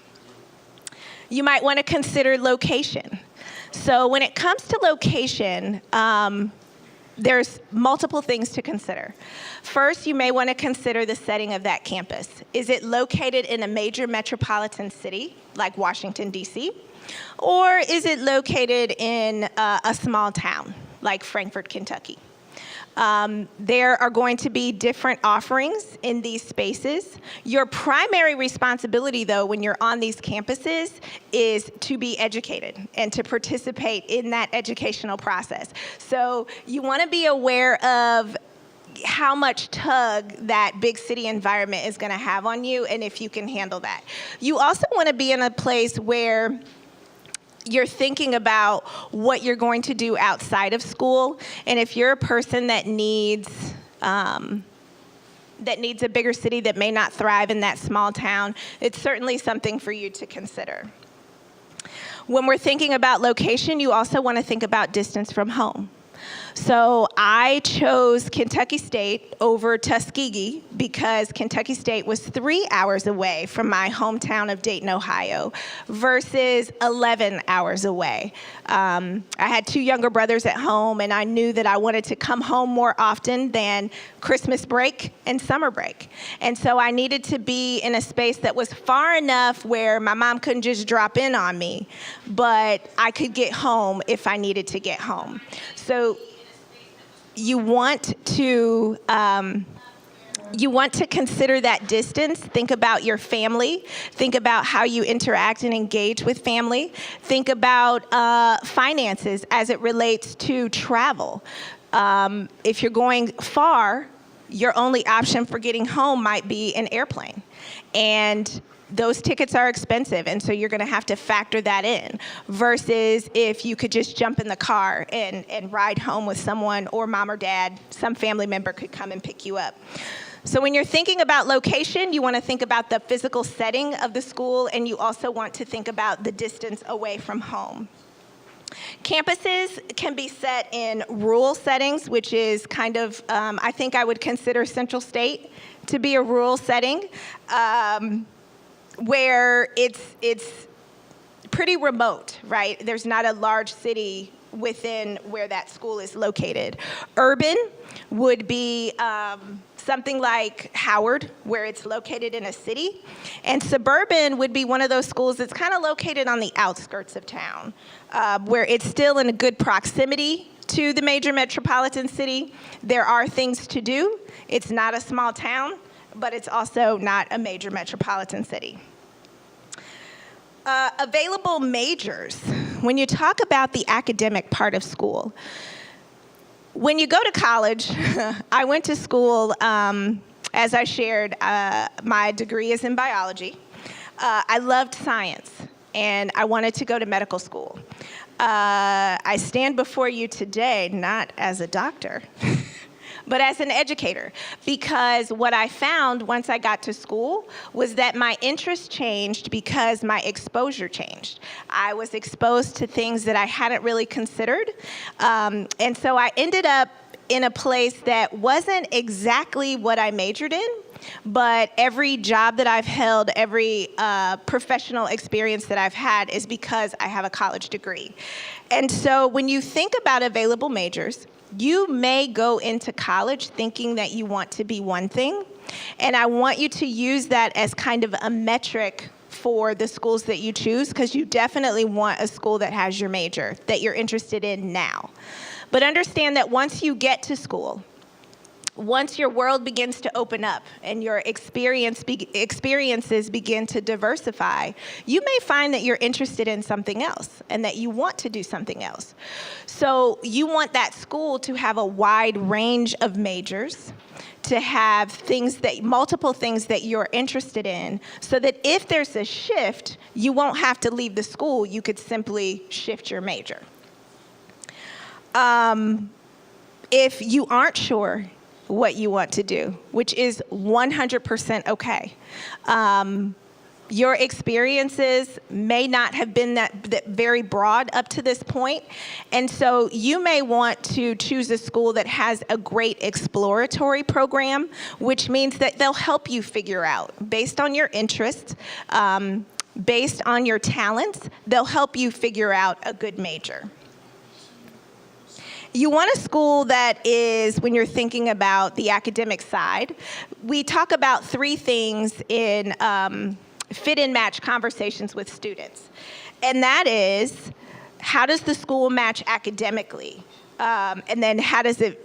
You might want to consider location. So when it comes to location, there's multiple things to consider. First, you may want to consider the setting of that campus. Is it located in a major metropolitan city like Washington, D.C., or is it located in a small town like Frankfort, Kentucky? There are going to be different offerings in these spaces. Your primary responsibility, though, when you're on these campuses is to be educated and to participate in that educational process. So you want to be aware of how much tug that big city environment is going to have on you and if you can handle that. You also want to be in a place where you're thinking about what you're going to do outside of school. And if you're a person that needs a bigger city that may not thrive in that small town, it's certainly something for you to consider. When we're thinking about location, you also want to think about distance from home. So I chose Kentucky State over Tuskegee because Kentucky State was 3 hours away from my hometown of Dayton, Ohio, versus 11 hours away. I had two younger brothers at home, and I knew that I wanted to come home more often than Christmas break and summer break. And so I needed to be in a space that was far enough where my mom couldn't just drop in on me, but I could get home if I needed to get home. So you want to consider that distance. Think about your family. Think about how you interact and engage with family. Think about finances as it relates to travel. If you're going far, your only option for getting home might be an airplane. And those tickets are expensive, and so you're going to have to factor that in, versus if you could just jump in the car and ride home with someone, or mom or dad, some family member could come and pick you up. So when you're thinking about location, you want to think about the physical setting of the school, and you also want to think about the distance away from home. Campuses can be set in rural settings, which is kind of, I think I would consider Central State to be a rural setting, where it's pretty remote, right? There's not a large city within where that school is located. Urban would be something like Howard, where it's located in a city. And suburban would be one of those schools that's kind of located on the outskirts of town, where it's still in a good proximity to the major metropolitan city. There are things to do. It's not a small town, but it's also not a major metropolitan city. Available majors. When you talk about the academic part of school, when you go to college, I went to school, as I shared, my degree is in biology. I loved science, and I wanted to go to medical school. I stand before you today not as a doctor, but as an educator. Because what I found once I got to school was that my interest changed because my exposure changed. I was exposed to things that I hadn't really considered. And so I ended up in a place that wasn't exactly what I majored in, but every job that I've held, every professional experience that I've had is because I have a college degree. And so when you think about available majors, you may go into college thinking that you want to be one thing, and I want you to use that as kind of a metric for the schools that you choose, because you definitely want a school that has your major, that you're interested in now. But understand that once you get to school, once your world begins to open up and your experiences begin to diversify, you may find that you're interested in something else and that you want to do something else. So you want that school to have a wide range of majors, to have multiple things that you're interested in, so that if there's a shift, you won't have to leave the school. You could simply shift your major. If you aren't sure what you want to do, which is 100% okay, your experiences may not have been that very broad up to this point, and so you may want to choose a school that has a great exploratory program, which means that they'll help you figure out, based on your interests, based on your talents, they'll help you figure out a good major. You want a school that is, when you're thinking about the academic side, we talk about 3 things in fit and match conversations with students. And that is, how does the school match academically? And then how does it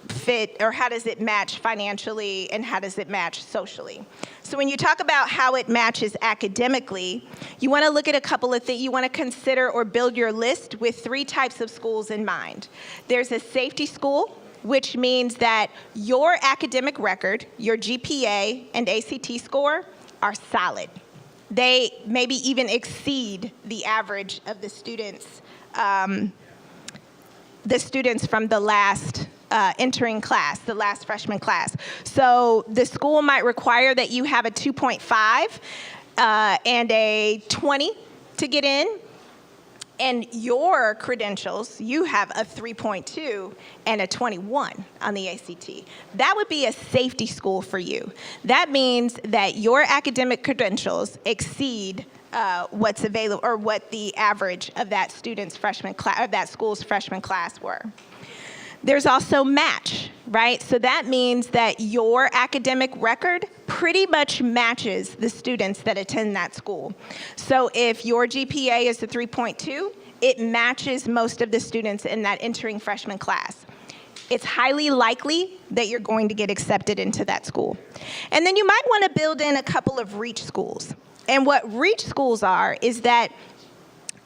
fit, or how does it match financially, and how does it match socially? So when you talk about how it matches academically, you want to look at a couple of things. You want to consider or build your list with 3 types of schools in mind. There's a safety school, which means that your academic record, your GPA and ACT score are solid. They maybe even exceed the average of the students from the last entering class, the last freshman class. So the school might require that you have a 2.5 and a 20 to get in. And your credentials, you have a 3.2 and a 21 on the ACT. That would be a safety school for you. That means that your academic credentials exceed what's available, or what the average of that student's freshman class, of that school's freshman class were. There's also match, right? So that means that your academic record pretty much matches the students that attend that school. So if your GPA is a 3.2, it matches most of the students in that entering freshman class. It's highly likely that you're going to get accepted into that school. And then you might want to build in a couple of reach schools. And what reach schools are is that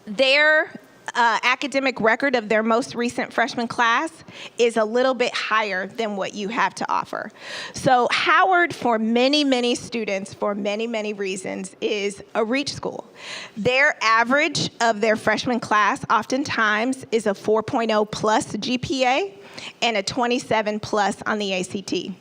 their academic record of their most recent freshman class is a little bit higher than what you have to offer. So Howard, for many, many students, for many, many reasons, is a reach school. Their average of their freshman class oftentimes is a 4.0 plus GPA and a 27 plus on the ACT.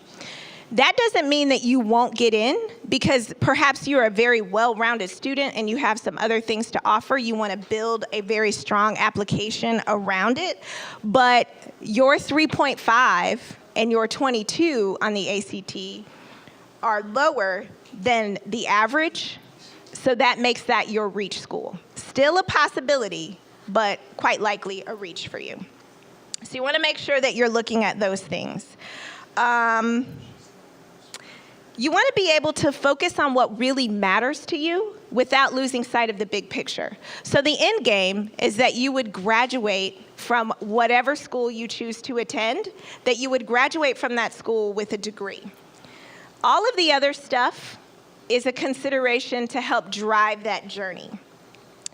That doesn't mean that you won't get in, because perhaps you're a very well-rounded student and you have some other things to offer. You want to build a very strong application around it. But your 3.5 and your 22 on the ACT are lower than the average, so that makes that your reach school. Still a possibility, but quite likely a reach for you. So you want to make sure that you're looking at those things. You want to be able to focus on what really matters to you without losing sight of the big picture. So the end game is that you would graduate from whatever school you choose to attend, that you would graduate from that school with a degree. All of the other stuff is a consideration to help drive that journey.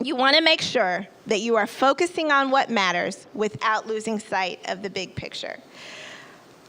You want to make sure that you are focusing on what matters without losing sight of the big picture.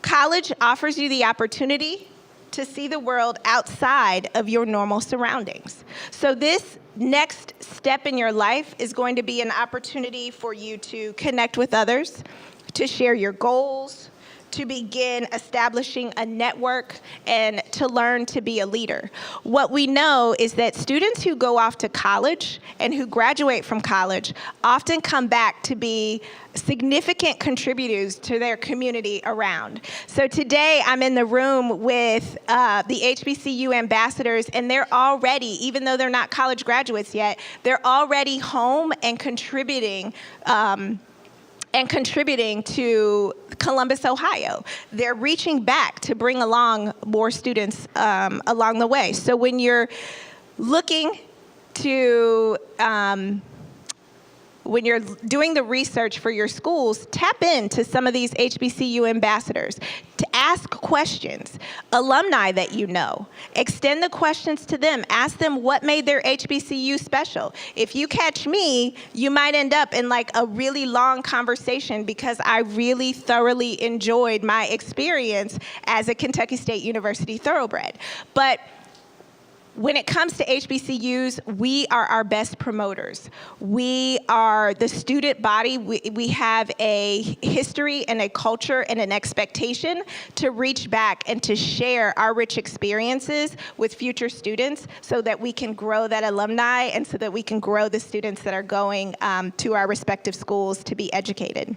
College offers you the opportunity to see the world outside of your normal surroundings. So this next step in your life is going to be an opportunity for you to connect with others, to share your goals, to begin establishing a network and to learn to be a leader. What we know is that students who go off to college and who graduate from college often come back to be significant contributors to their community around. So today I'm in the room with the HBCU ambassadors, and they're already, even though they're not college graduates yet, they're already home and contributing to Columbus, Ohio. They're reaching back to bring along more students along the way. So when you're looking to, when you're doing the research for your schools, tap into some of these HBCU ambassadors to ask questions. Alumni that you know, extend the questions to them. Ask them what made their HBCU special. If you catch me, you might end up in like a really long conversation because I really thoroughly enjoyed my experience as a Kentucky State University thoroughbred. But when it comes to HBCUs, we are our best promoters. We are the student body. We have a history and a culture and an expectation to reach back and to share our rich experiences with future students so that we can grow that alumni and so that we can grow the students that are going to our respective schools to be educated.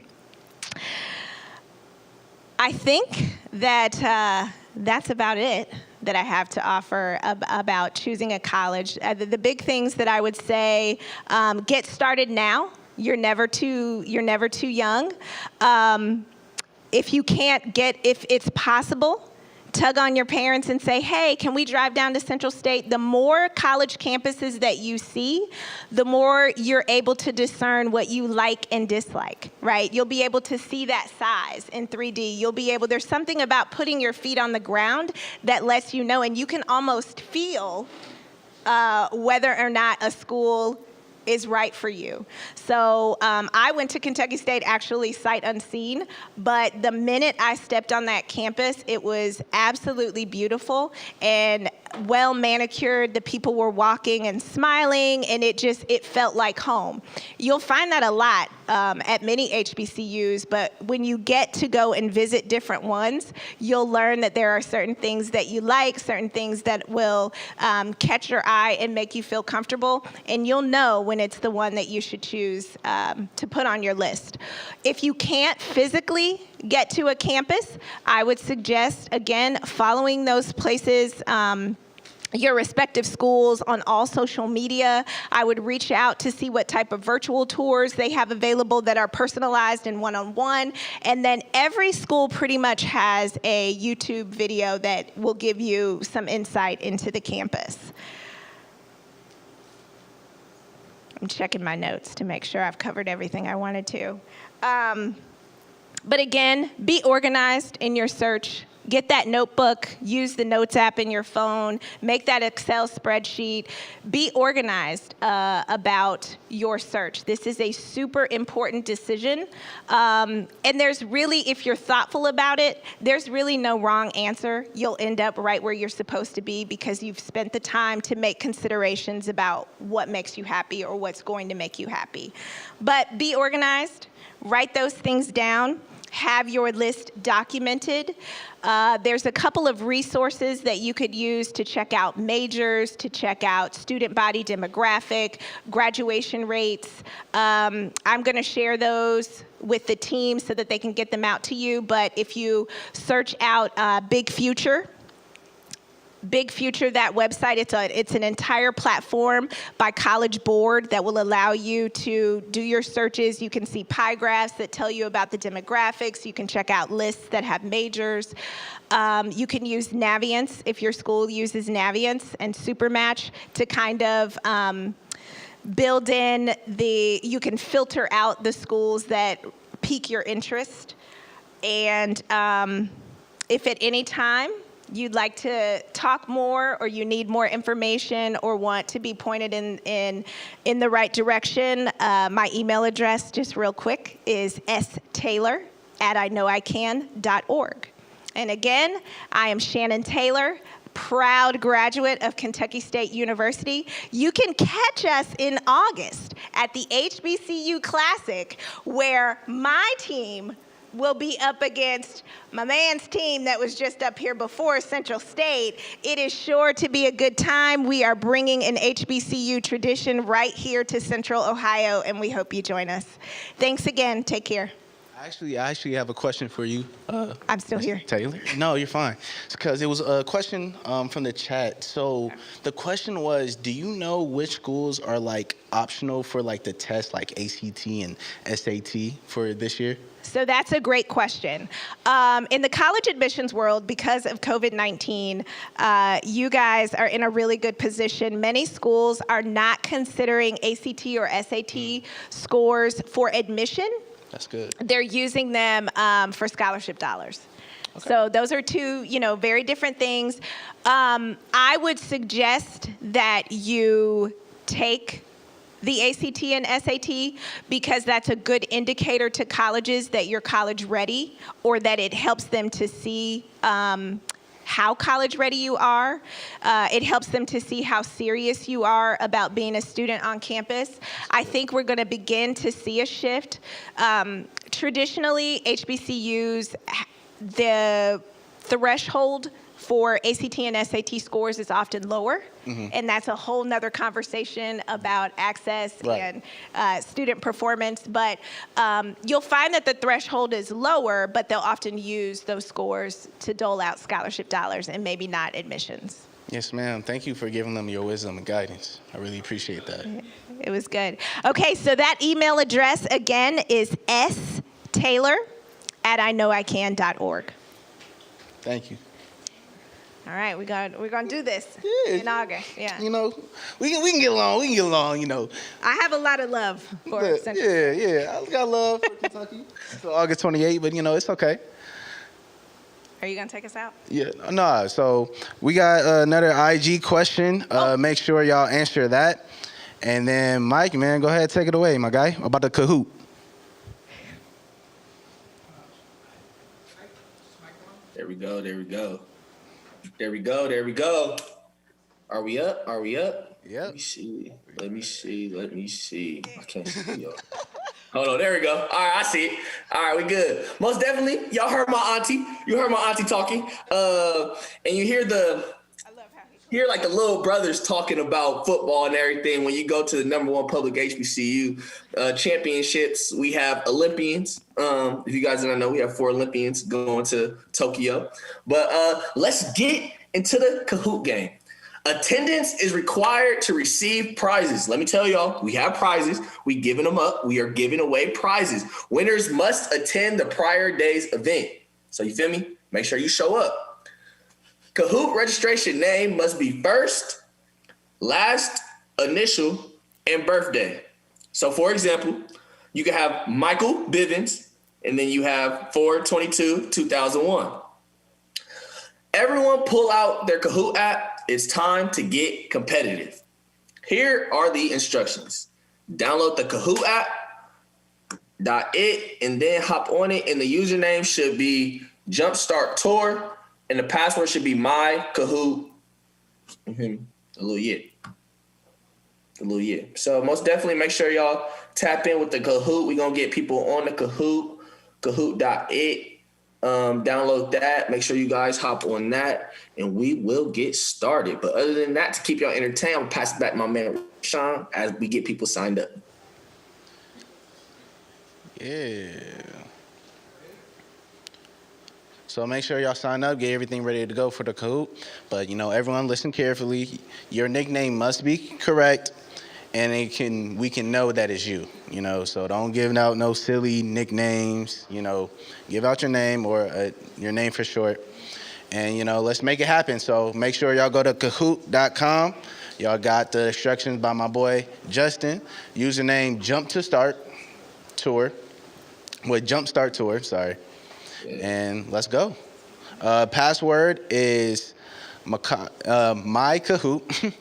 I think that that's about it that I have to offer about choosing a college. The big things that I would say, get started now. You're never too young. If you can't if it's possible, tug on your parents and say, hey, can we drive down to Central State? The more college campuses that you see, the more you're able to discern what you like and dislike, right? You'll be able to see that size in 3D. There's something about putting your feet on the ground that lets you know, and you can almost feel whether or not a school is right for you. So I went to Kentucky State actually sight unseen, but the minute I stepped on that campus, it was absolutely beautiful and well manicured. The people were walking and smiling, and it felt like home. You'll find that a lot at many HBCUs, but when you get to go and visit different ones, you'll learn that there are certain things that you like, certain things that will catch your eye and make you feel comfortable, and you'll know when it's the one that you should choose to put on your list. If you can't physically get to a campus, I would suggest, again, following those places, your respective schools on all social media. I would reach out to see what type of virtual tours they have available that are personalized and one-on-one. And then every school pretty much has a YouTube video that will give you some insight into the campus. I'm checking my notes to make sure I've covered everything I wanted to. But again, be organized in your search. Get that notebook, use the Notes app in your phone, make that Excel spreadsheet. Be organized about your search. This is a super important decision. And there's really, if you're thoughtful about it, there's really no wrong answer. You'll end up right where you're supposed to be because you've spent the time to make considerations about what makes you happy or what's going to make you happy. But be organized, write those things down. Have your list documented. There's a couple of resources that you could use to check out majors, to check out student body demographic, graduation rates. I'm going to share those with the team so that they can get them out to you. But if you search out Big Future, that website, it's an entire platform by College Board that will allow you to do your searches. You can see pie graphs that tell you about the demographics. You can check out lists that have majors. You can use Naviance if your school uses Naviance and Supermatch to kind of build in you can filter out the schools that pique your interest. And if at any time you'd like to talk more or you need more information or want to be pointed in the right direction, my email address, just real quick, is staylor@iknowican.org. And again, I am Shannon Taylor, proud graduate of Kentucky State University. You can catch us in August at the HBCU Classic, where my team will be up against my man's team that was just up here before, Central State. It is sure to be a good time. We are bringing an HBCU tradition right here to Central Ohio, and we hope you join us. Thanks again. Take care. I actually have a question for you. I'm still here. Taylor? No, you're fine. Because it was a question from the chat. So the question was, do you know which schools are like optional for like the test, like ACT and SAT for this year? So that's a great question. In the college admissions world, because of COVID-19, you guys are in a really good position. Many schools are not considering ACT or SAT scores for admission. That's good. They're using them for scholarship dollars. Okay. So those are two, very different things. I would suggest that you take the ACT and SAT because that's a good indicator to colleges that you're college ready, or that it helps them to see how college ready you are. It helps them to see how serious you are about being a student on campus. I think we're going to begin to see a shift. Traditionally, HBCUs, the threshold for ACT and SAT scores is often lower, and that's a whole nother conversation about access and student performance. But you'll find that the threshold is lower, but they'll often use those scores to dole out scholarship dollars and maybe not admissions. Yes, ma'am. Thank you for giving them your wisdom and guidance. I really appreciate that. It was good. Okay, so that email address again is staylor@iknowican.org. Thank you. All right, we're gonna do this in August. Yeah. We can get along. I have a lot of love for Central. Yeah. I got love for Kentucky. So August 28th, but it's okay. Are you gonna take us out? Yeah, no. So we got another IG question. Make sure y'all answer that, and then Mike, man, go ahead, take it away, my guy, about the Kahoot. There we go. Are we up? Yep. Let me see. I can't see y'all. Hold on, there we go. All right, I see it. All right, we good. Most definitely, y'all heard my auntie. You heard my auntie talking. And you hear like the little brothers talking about football and everything. When you go to the #1 public HBCU championships, we have Olympians. If you guys don't know, we have 4 Olympians going to Tokyo. But let's get into the Kahoot game. Attendance is required to receive prizes. Let me tell y'all, we have prizes. We giving them up. We are giving away prizes. Winners must attend the prior day's event. So you feel me? Make sure you show up. Kahoot registration name must be first, last, initial, and birthday. So for example, you can have Michael Bivens, and then you have 4/22/2001. Everyone pull out their Kahoot app. It's time to get competitive. Here are the instructions. Download the Kahoot app, and then hop on it, and the username should be Jumpstart Tour, and the password should be my Kahoot. A little yeah. So most definitely make sure y'all tap in with the Kahoot. We're going to get people on the Kahoot, Kahoot.it. Download that. Make sure you guys hop on that, and we will get started. But other than that, to keep y'all entertained, I'm going to pass it back to my man, Sean, as we get people signed up. Yeah. So make sure y'all sign up, get everything ready to go for the Kahoot. But, everyone listen carefully. Your nickname must be correct, and we can know that it's you, So don't give out no silly nicknames, Give out your name or your name for short. And, let's make it happen. So make sure y'all go to Kahoot.com. Y'all got the instructions by my boy, Justin. Username Jumpstart Tour. And let's go. Password is my Kahoot.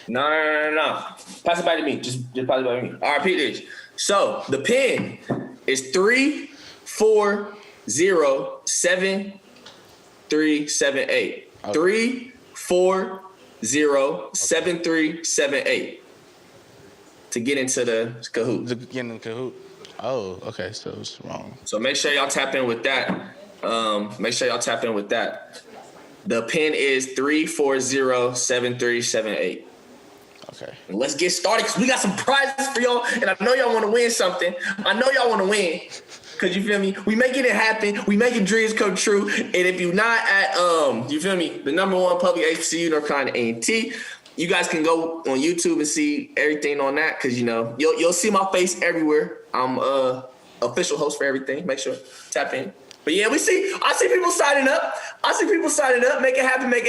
No. Pass it back to me. Just pass it back to me. All right, Pete this. So the pin is 3407378. Okay. 3407378 to get into the Kahoot. Oh, okay. So it's wrong. So make sure y'all tap in with that. The pin is 3407378. Okay. And let's get started because we got some prizes for y'all, and I know y'all want to win something. Cause you feel me? We making it happen. We making dreams come true. And if you're not at you feel me, the #1 public HBCU North Carolina A&T, you guys can go on YouTube and see everything on that. Cause you'll see my face everywhere. I'm official host for everything. Make sure tap in. But yeah, I see people signing up. Make it happen. There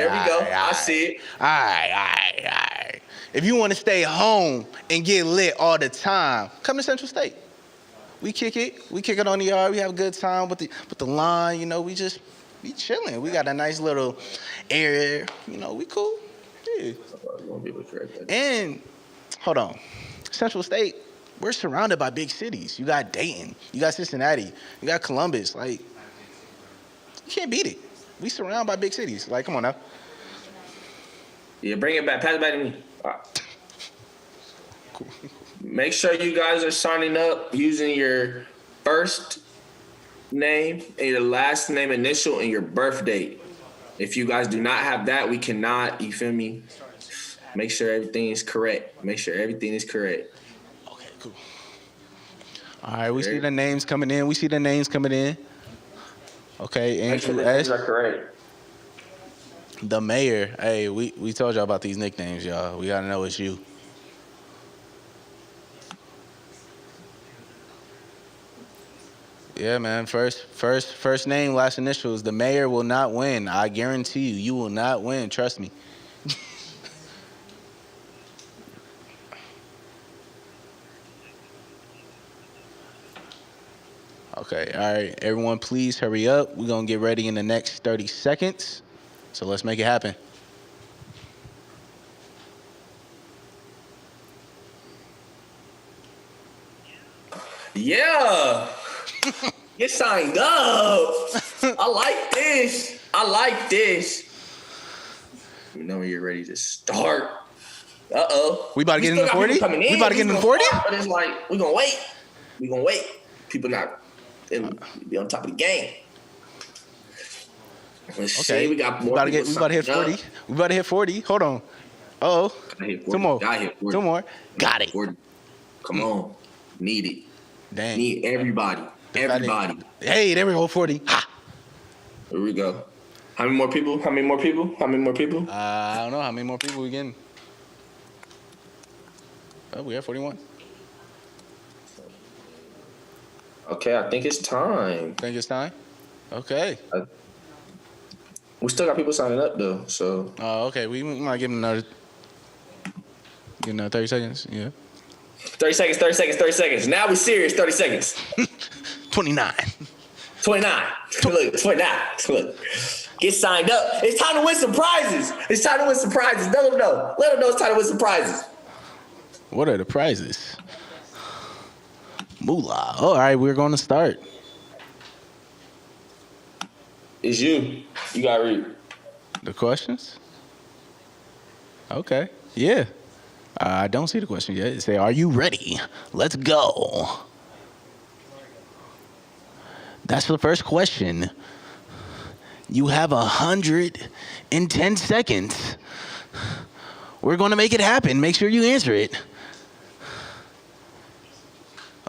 we go. I see it. All right. If you want to stay home and get lit all the time, come to Central State. We kick it on the yard. We have a good time with the line. We chilling. We got a nice little area. We cool. Yeah. And hold on, Central State. We're surrounded by big cities. You got Dayton. You got Cincinnati. You got Columbus. Like, you can't beat it. We surrounded by big cities. Like, come on now. Yeah, bring it back. Pass it back to me. All right. Cool. Make sure you guys are signing up using your first name and your last name initial and your birth date. If you guys do not have that, we cannot, you feel me? Make sure everything is correct. Okay, cool. All right, we see the names coming in. Okay, Andrew S. Are correct. The mayor. Hey, we told y'all about these nicknames, y'all. We gotta know it's you. Yeah, man. First name, last initials. The mayor will not win. I guarantee you, you will not win. Trust me. Okay, all right. Everyone, please hurry up. We're gonna get ready in the next 30 seconds. So let's make it happen. Yeah. Get signed up. I like this. You know when you're ready to start. Uh-oh. We about to get into 40? We about to get into 40? But it's like, we're going to wait. People not be on top of the game. Let's see. We got more people. We about to hit 40. We about to hit 40. Hold on. Uh-oh. Two more. Got it. 40. Come on. Need it. Dang. Need everybody. Hey, there we go, 40. Ha! Here we go. How many more people? I don't know. How many more people we getting? Oh, we have 41. Okay, I think it's time. Okay. We still got people signing up, though, so. Okay. We might give them another 30 seconds. Yeah. 30 seconds. Now we're serious, 30 seconons. 29. Look, 29. Look. Get signed up. It's time to win some prizes. Let them know it's time to win some prizes. What are the prizes? Moolah. All right, we're going to start. It's you. You got to read. The questions? Okay. Yeah. I don't see the question yet. It say, are you ready? Let's go. That's the first question. You have 110 seconds. We're going to make it happen. Make sure you answer it.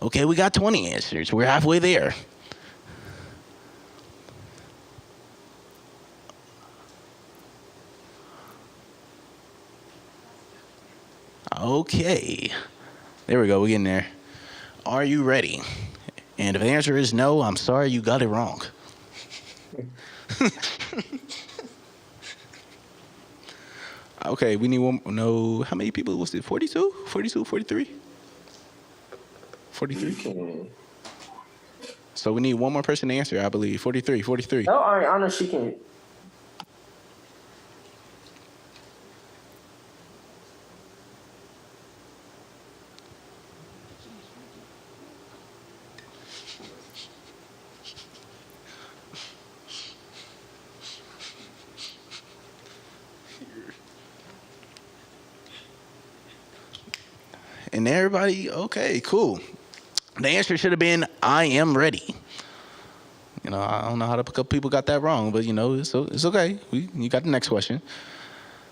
Okay, we got 20 answers. We're halfway there. Okay. There we go. We're getting there. Are you ready? And if the answer is no, I'm sorry, you got it wrong. Okay, we need one. No, how many people was it? 42? 42, 43? 43? So we need one more person to answer, I believe. 43. No, I know she can. And everybody, okay, cool. The answer should have been, I am ready. You know, I don't know how a couple people got that wrong, but, you know, it's okay. You got the next question.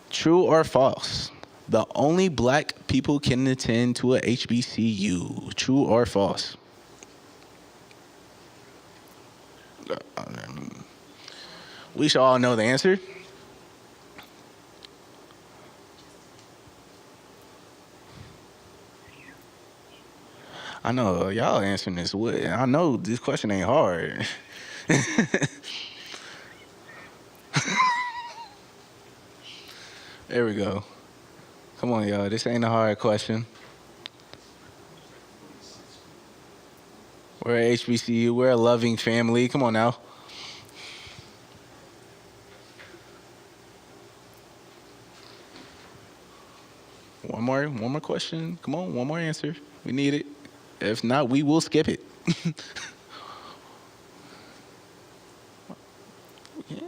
True or false? The only black people can attend to a HBCU. True or false? We should all know the answer. I know y'all answering this. I know this question ain't hard. There we go. Come on, y'all. This ain't a hard question. We're at HBCU. We're a loving family. Come on now. One more question. Come on, one more answer. We need it. If not, we will skip it. Yeah.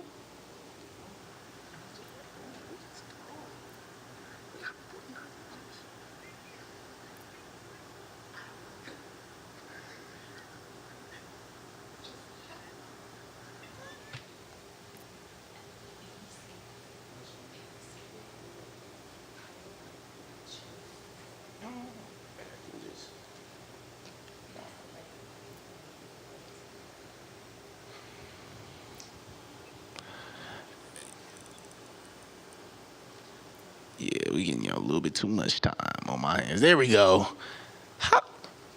Yeah, we getting y'all a little bit too much time on my hands. There we go.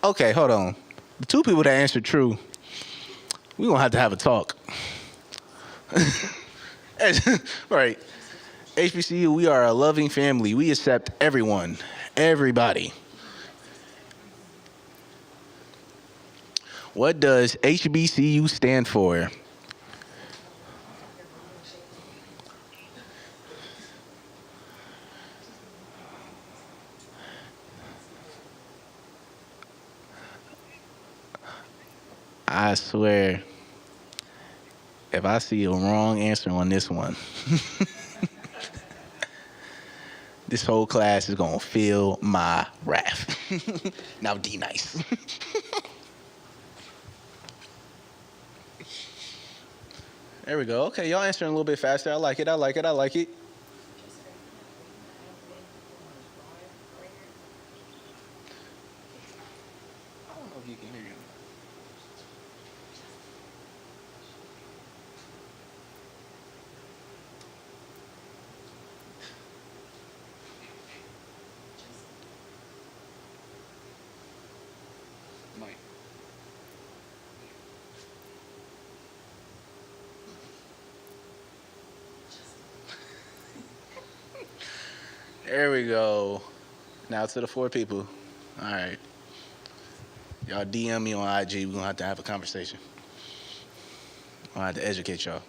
Okay, hold on. The two people that answered true, we gonna have to have a talk. Right. HBCU, we are a loving family. We accept everyone, everybody. What does HBCU stand for? I swear, if I see a wrong answer on this one, this whole class is gonna feel my wrath. Now, D nice. There we go. Okay, y'all answering a little bit faster. I like it. I like it. I like it. I don't know if you can hear you. Mike. There we go. Now to the 4 people. All right. Y'all DM me on IG. We're going to have a conversation. I'm going to have to educate y'all.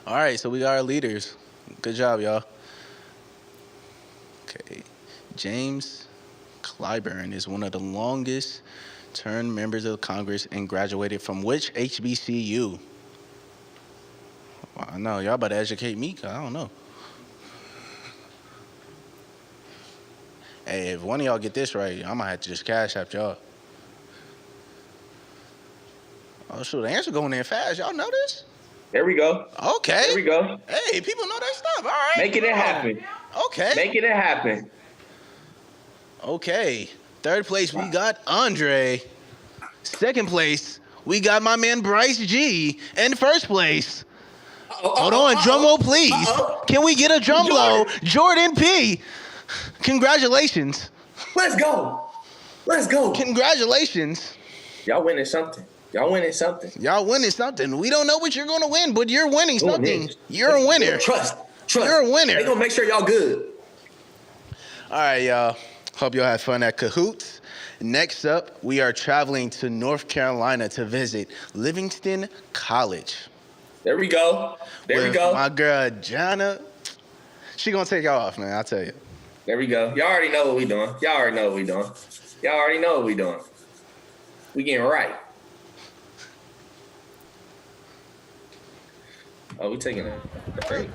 All right, so we got our leaders. Good job, y'all. Okay. James Clyburn is one of the longest term members of Congress and graduated from which HBCU? Well, I know. Y'all about to educate me? 'Cause I don't know. Hey, if one of y'all get this right, I'm going to have to just cash app y'all. Oh, shoot, the answer going in fast. Y'all know this? There we go. Okay. There we go. Hey, people know their stuff. All right. Making it happen. Okay. Making it happen. Okay. 3rd place, we got Andre. 2nd place, we got my man Bryce G. And 1st place, hold on, drum roll, please. Can we get a drum roll? Jordan P. Congratulations. Let's go. Let's go. Congratulations. Y'all winning something. Y'all winning something. Y'all winning something. We don't know what you're going to win, but you're winning something. You're a winner. Trust. You're a winner. They're going to make sure y'all good. All right, y'all. Hope y'all had fun at Kahoot. Next up, we are traveling to North Carolina to visit Livingstone College. There we go. There we go. My girl, Jana. She going to take y'all off, man. I'll tell you. There we go. Y'all already know what we doing. Y'all already know what we doing. Y'all already know what we doing. We getting right. Oh, we taking a break.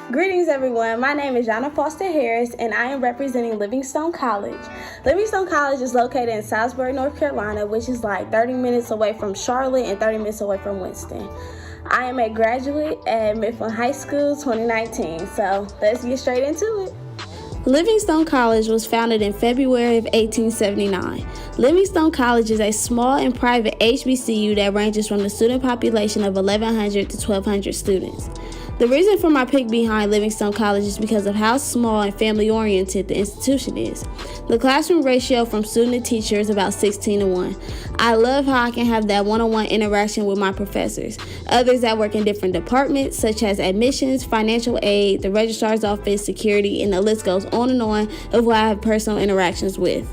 Greetings, everyone. My name is Jana Foster Harris, and I am representing Livingstone College. Livingstone College is located in Salisbury, North Carolina, which is like 30 minutes away from Charlotte and 30 minutes away from Winston. I am a graduate at Mifflin High School 2019, so let's get straight into it. Livingstone College was founded in February of 1879. Livingstone College is a small and private HBCU that ranges from the student population of 1,100 to 1,200 students. The reason for my pick behind Livingstone College is because of how small and family-oriented the institution is. The classroom ratio from student to teacher is about 16-1. I love how I can have that one-on-one interaction with my professors. Others that work in different departments, such as admissions, financial aid, the registrar's office, security, and the list goes on and on of who I have personal interactions with.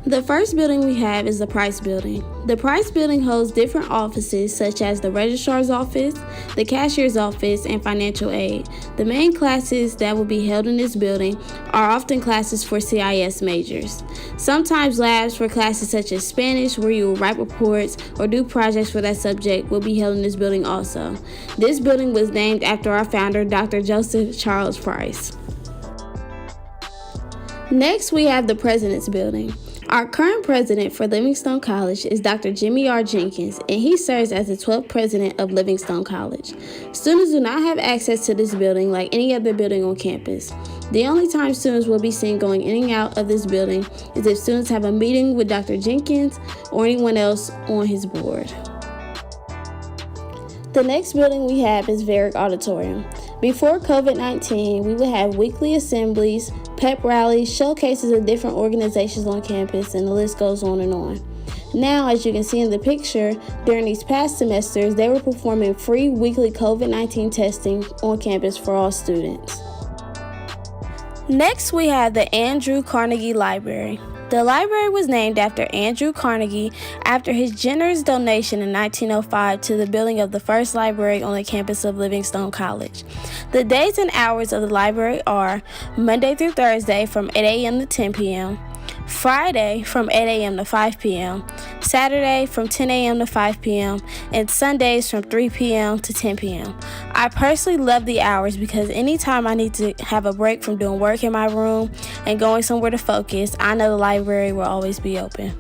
The first building we have is the Price Building. The Price Building holds different offices such as the registrar's office, the cashier's office, and financial aid. The main classes that will be held in this building are often classes for CIS majors. Sometimes labs for classes such as Spanish, where you will write reports or do projects for that subject, will be held in this building also. This building was named after our founder, Dr. Joseph Charles Price. Next, we have the President's Building. Our current president for Livingstone College is Dr. Jimmy R. Jenkins, and he serves as the 12th president of Livingstone College. Students do not have access to this building like any other building on campus. The only time students will be seen going in and out of this building is if students have a meeting with Dr. Jenkins or anyone else on his board. The next building we have is Varick Auditorium. Before COVID-19, we would have weekly assemblies, pep rallies, showcases of different organizations on campus, and the list goes on and on. Now, as you can see in the picture, during these past semesters, they were performing free weekly COVID-19 testing on campus for all students. Next, we have the Andrew Carnegie Library. The library was named after Andrew Carnegie after his generous donation in 1905 to the building of the first library on the campus of Livingstone College. The days and hours of the library are Monday through Thursday from 8 a.m. to 10 p.m., Friday from 8 a.m. to 5 p.m., Saturday from 10 a.m. to 5 p.m., and Sundays from 3 p.m. to 10 p.m. I personally love the hours because anytime I need to have a break from doing work in my room and going somewhere to focus, I know the library will always be open.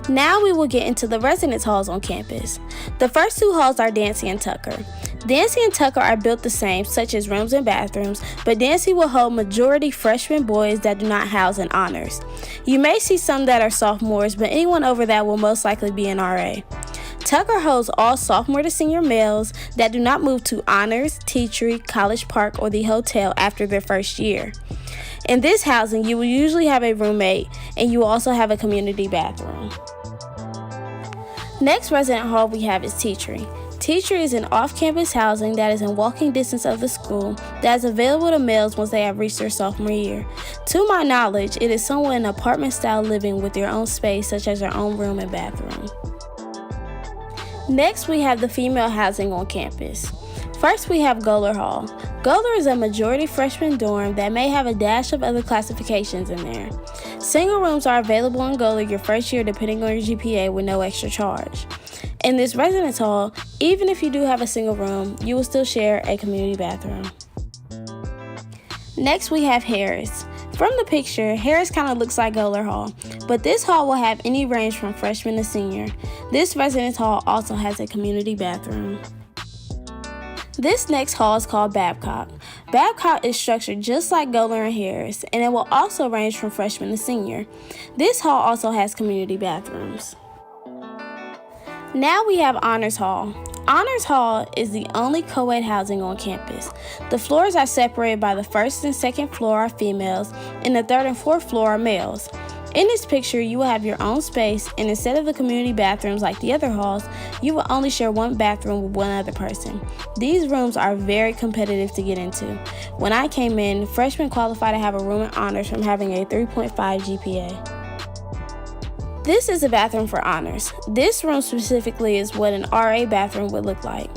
Now we will get into the residence halls on campus. The first two halls are Dancy and Tucker. Dancy and Tucker are built the same, such as rooms and bathrooms, but Dancy will hold majority freshman boys that do not house in honors. You may see some that are sophomores, but anyone over that will most likely be an RA. Tucker holds all sophomore to senior males that do not move to honors, teachery, College Park, or the hotel after their first year. In this housing, you will usually have a roommate, and you will also have a community bathroom. Next resident hall we have is teachery. Teacher is an off-campus housing that is in walking distance of the school that is available to males once they have reached their sophomore year. To my knowledge, it is somewhat an apartment-style living with your own space, such as your own room and bathroom. Next, we have the female housing on campus. First, we have Goler Hall. Goler is a majority freshman dorm that may have a dash of other classifications in there. Single rooms are available in Goler your first year depending on your GPA with no extra charge. In this residence hall, even if you do have a single room, you will still share a community bathroom. Next, we have Harris. From the picture, Harris kind of looks like Goler Hall, but this hall will have any range from freshman to senior. This residence hall also has a community bathroom. This next hall is called Babcock. Babcock is structured just like Goler and Harris, and it will also range from freshman to senior. This hall also has community bathrooms. Now we have Honors Hall. Honors Hall is the only co-ed housing on campus. The floors are separated by the first and second floor are females, and the third and fourth floor are males. In this picture, you will have your own space, and instead of the community bathrooms like the other halls, you will only share one bathroom with one other person. These rooms are very competitive to get into. When I came in, freshmen qualified to have a room in honors from having a 3.5 GPA. This is a bathroom for honors. This room specifically is what an RA bathroom would look like.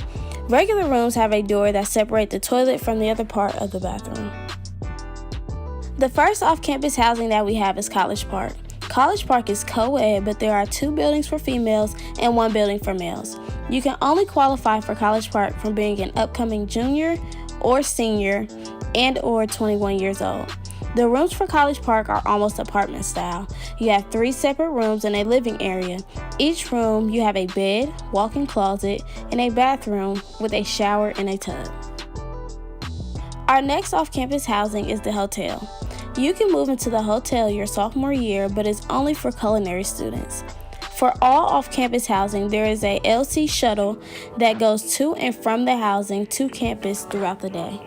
Regular rooms have a door that separates the toilet from the other part of the bathroom. The first off-campus housing that we have is College Park. College Park is co-ed, but there are 2 buildings for females and 1 building for males. You can only qualify for College Park from being an upcoming junior or senior and or 21 years old. The rooms for College Park are almost apartment style. You have 3 separate rooms and a living area. Each room you have a bed, walk-in closet, and a bathroom with a shower and a tub. Our next off-campus housing is the hotel. You can move into the hotel your sophomore year, but it's only for culinary students. For all off-campus housing, there is a LC shuttle that goes to and from the housing to campus throughout the day.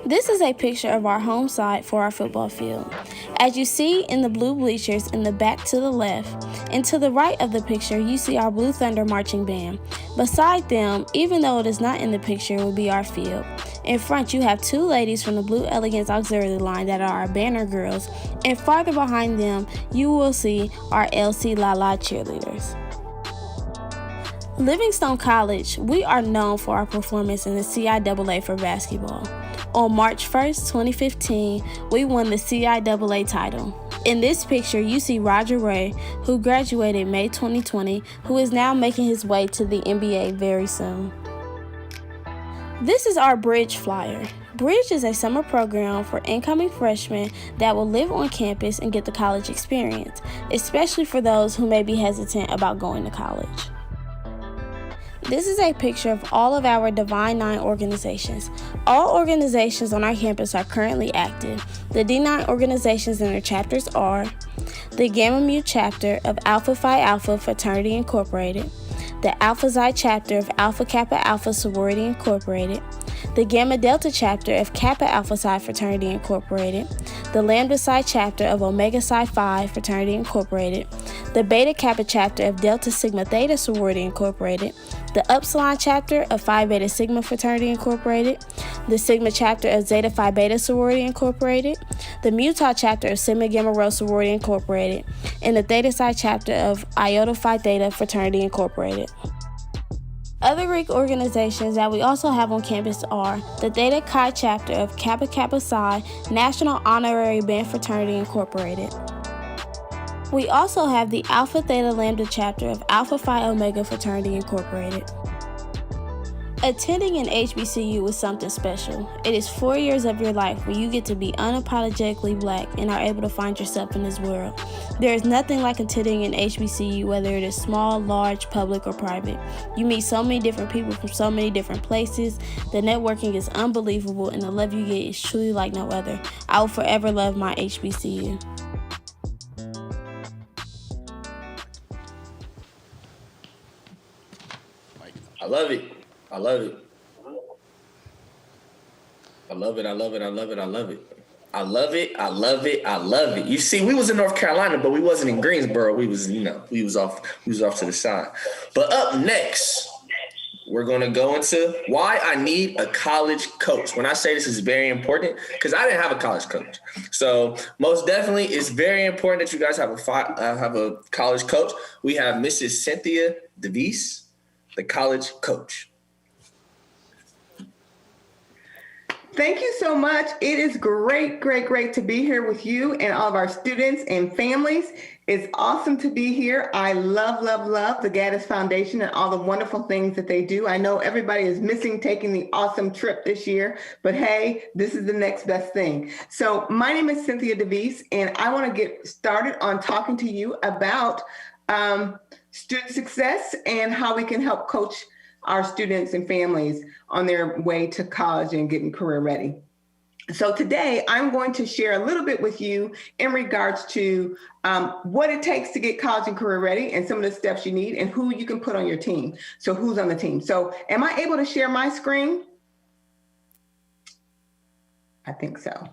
This is a picture of our home site for our football field. As you see in the blue bleachers in the back to the left, and to the right of the picture, you see our Blue Thunder marching band. Beside them, even though it is not in the picture, will be our field. In front, you have 2 ladies from the Blue Elegance Auxiliary line that are our banner girls, and farther behind them, you will see our LC La La cheerleaders. Livingstone College, we are known for our performance in the CIAA for basketball. On March 1st, 2015, we won the CIAA title. In this picture, you see Roger Ray, who graduated May 2020, who is now making his way to the NBA very soon. This is our Bridge flyer. Bridge is a summer program for incoming freshmen that will live on campus and get the college experience, especially for those who may be hesitant about going to college. This is a picture of all of our Divine 9 organizations. All organizations on our campus are currently active. The D9 organizations and their chapters are the Gamma Mu chapter of Alpha Phi Alpha Fraternity Incorporated, the Alpha Xi chapter of Alpha Kappa Alpha Sorority Incorporated, the Gamma Delta chapter of Kappa Alpha Psi Fraternity Incorporated, the Lambda Psi chapter of Omega Psi Phi Fraternity Incorporated, the Beta Kappa chapter of Delta Sigma Theta Sorority Incorporated, the Upsilon chapter of Phi Beta Sigma Fraternity Incorporated, the Sigma chapter of Zeta Phi Beta Sorority Incorporated, the Mu Tau chapter of Sigma Gamma Rho Sorority Incorporated, and the Theta Psi chapter of Iota Phi Theta Fraternity Incorporated. Other Greek organizations that we also have on campus are the Theta Chi chapter of Kappa Kappa Psi National Honorary Band Fraternity Incorporated. We also have the Alpha Theta Lambda chapter of Alpha Phi Omega Fraternity Incorporated. Attending an HBCU is something special. It is 4 years of your life where you get to be unapologetically Black and are able to find yourself in this world. There is nothing like attending an HBCU, whether it is small, large, public, or private. You meet so many different people from so many different places. The networking is unbelievable, and the love you get is truly like no other. I will forever love my HBCU. I love it. I love it. I love it. I love it. I love it. I love it. I love it. I love it. I love it. You see, we was in North Carolina, but we wasn't in Greensboro. We was off to the side. But up next, we're going to go into why I need a college coach. When I say this is very important, because I didn't have a college coach. So most definitely, it's very important that you guys have a college coach. We have Mrs. Cynthia DeVise, the college coach. Thank you so much. It is great to be here with you and all of our students and families. It's awesome to be here. I love, love, love the Gaddis Foundation and all the wonderful things that they do. I know everybody is missing taking the awesome trip this year, but hey, this is the next best thing. So my name is Cynthia DeVise, and I want to get started on talking to you about student success and how we can help coach our students and families on their way to college and getting career ready. So today I'm going to share a little bit with you in regards to what it takes to get college and career ready and some of the steps you need and who you can put on your team. So who's on the team? So am I able to share my screen? I think so.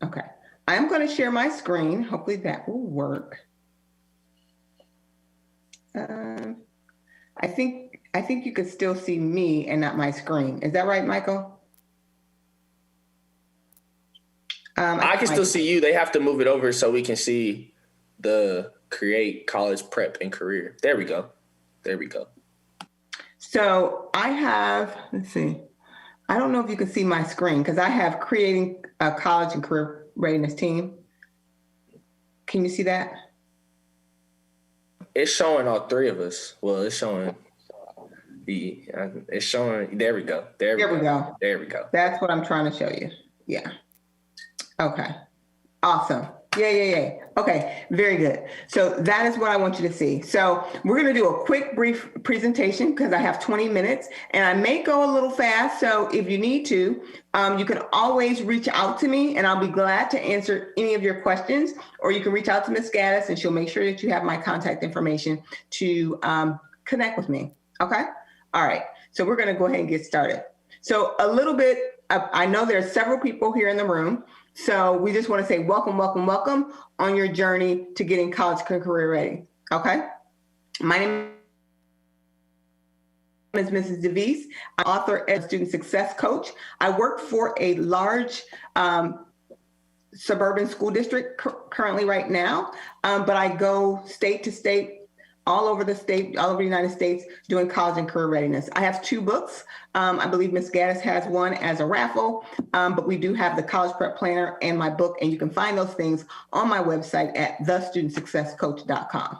Okay, I'm going to share my screen. Hopefully that will work. I think you could still see me and not my screen. Is that right, Michael? I can still see you. They have to move it over so we can see the create college prep and career. There we go. There we go. So I have, let's see. I don't know if you can see my screen because I have creating a college and career readiness team. Can you see that? It's showing all three of us. Well, it's showing it's showing. There we go. There we go. There we go. That's what I'm trying to show you. Yeah. Okay. Awesome. Yeah. Okay. Very good. So that is what I want you to see. So we're going to do a quick, brief presentation because I have 20 minutes and I may go a little fast. So if you need to, you can always reach out to me and I'll be glad to answer any of your questions, or you can reach out to Ms. Gaddis and she'll make sure that you have my contact information to connect with me. Okay. All right. So we're going to go ahead and get started. So a little bit, I know there are several people here in the room. So we just want to say welcome, welcome, welcome on your journey to getting college career ready. Okay. My name is Mrs. DeVise. I'm author and student success coach. I work for a large suburban school district currently right now, but I go state to state, all over the state, all over the United States, doing college and career readiness. I have 2 books. I believe Ms. Gaddis has one as a raffle, but we do have the College Prep Planner and my book, and you can find those things on my website at thestudentsuccesscoach.com.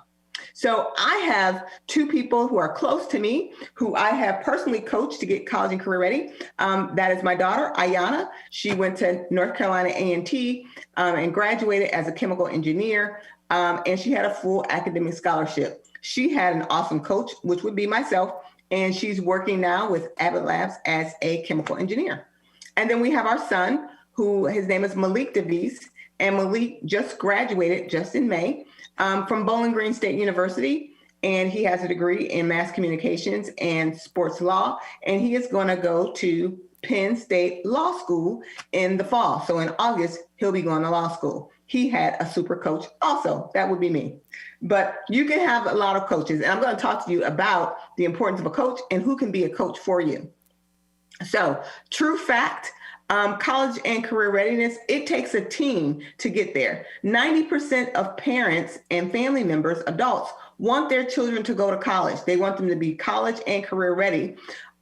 So I have 2 people who are close to me, who I have personally coached to get college and career ready. That is my daughter, Ayana. She went to North Carolina A&T and graduated as a chemical engineer, and she had a full academic scholarship. She had an awesome coach, which would be myself, and she's working now with Abbott Labs as a chemical engineer. And then we have our son, who his name is Malik DeVise, and Malik just graduated just in May from Bowling Green State University, and he has a degree in mass communications and sports law, and he is going to go to Penn State Law School in the fall. So in August, he'll be going to law school. He had a super coach also. That would be me. But you can have a lot of coaches. And I'm going to talk to you about the importance of a coach and who can be a coach for you. So true fact, college and career readiness, it takes a team to get there. 90% of parents and family members, adults, want their children to go to college. They want them to be college and career ready.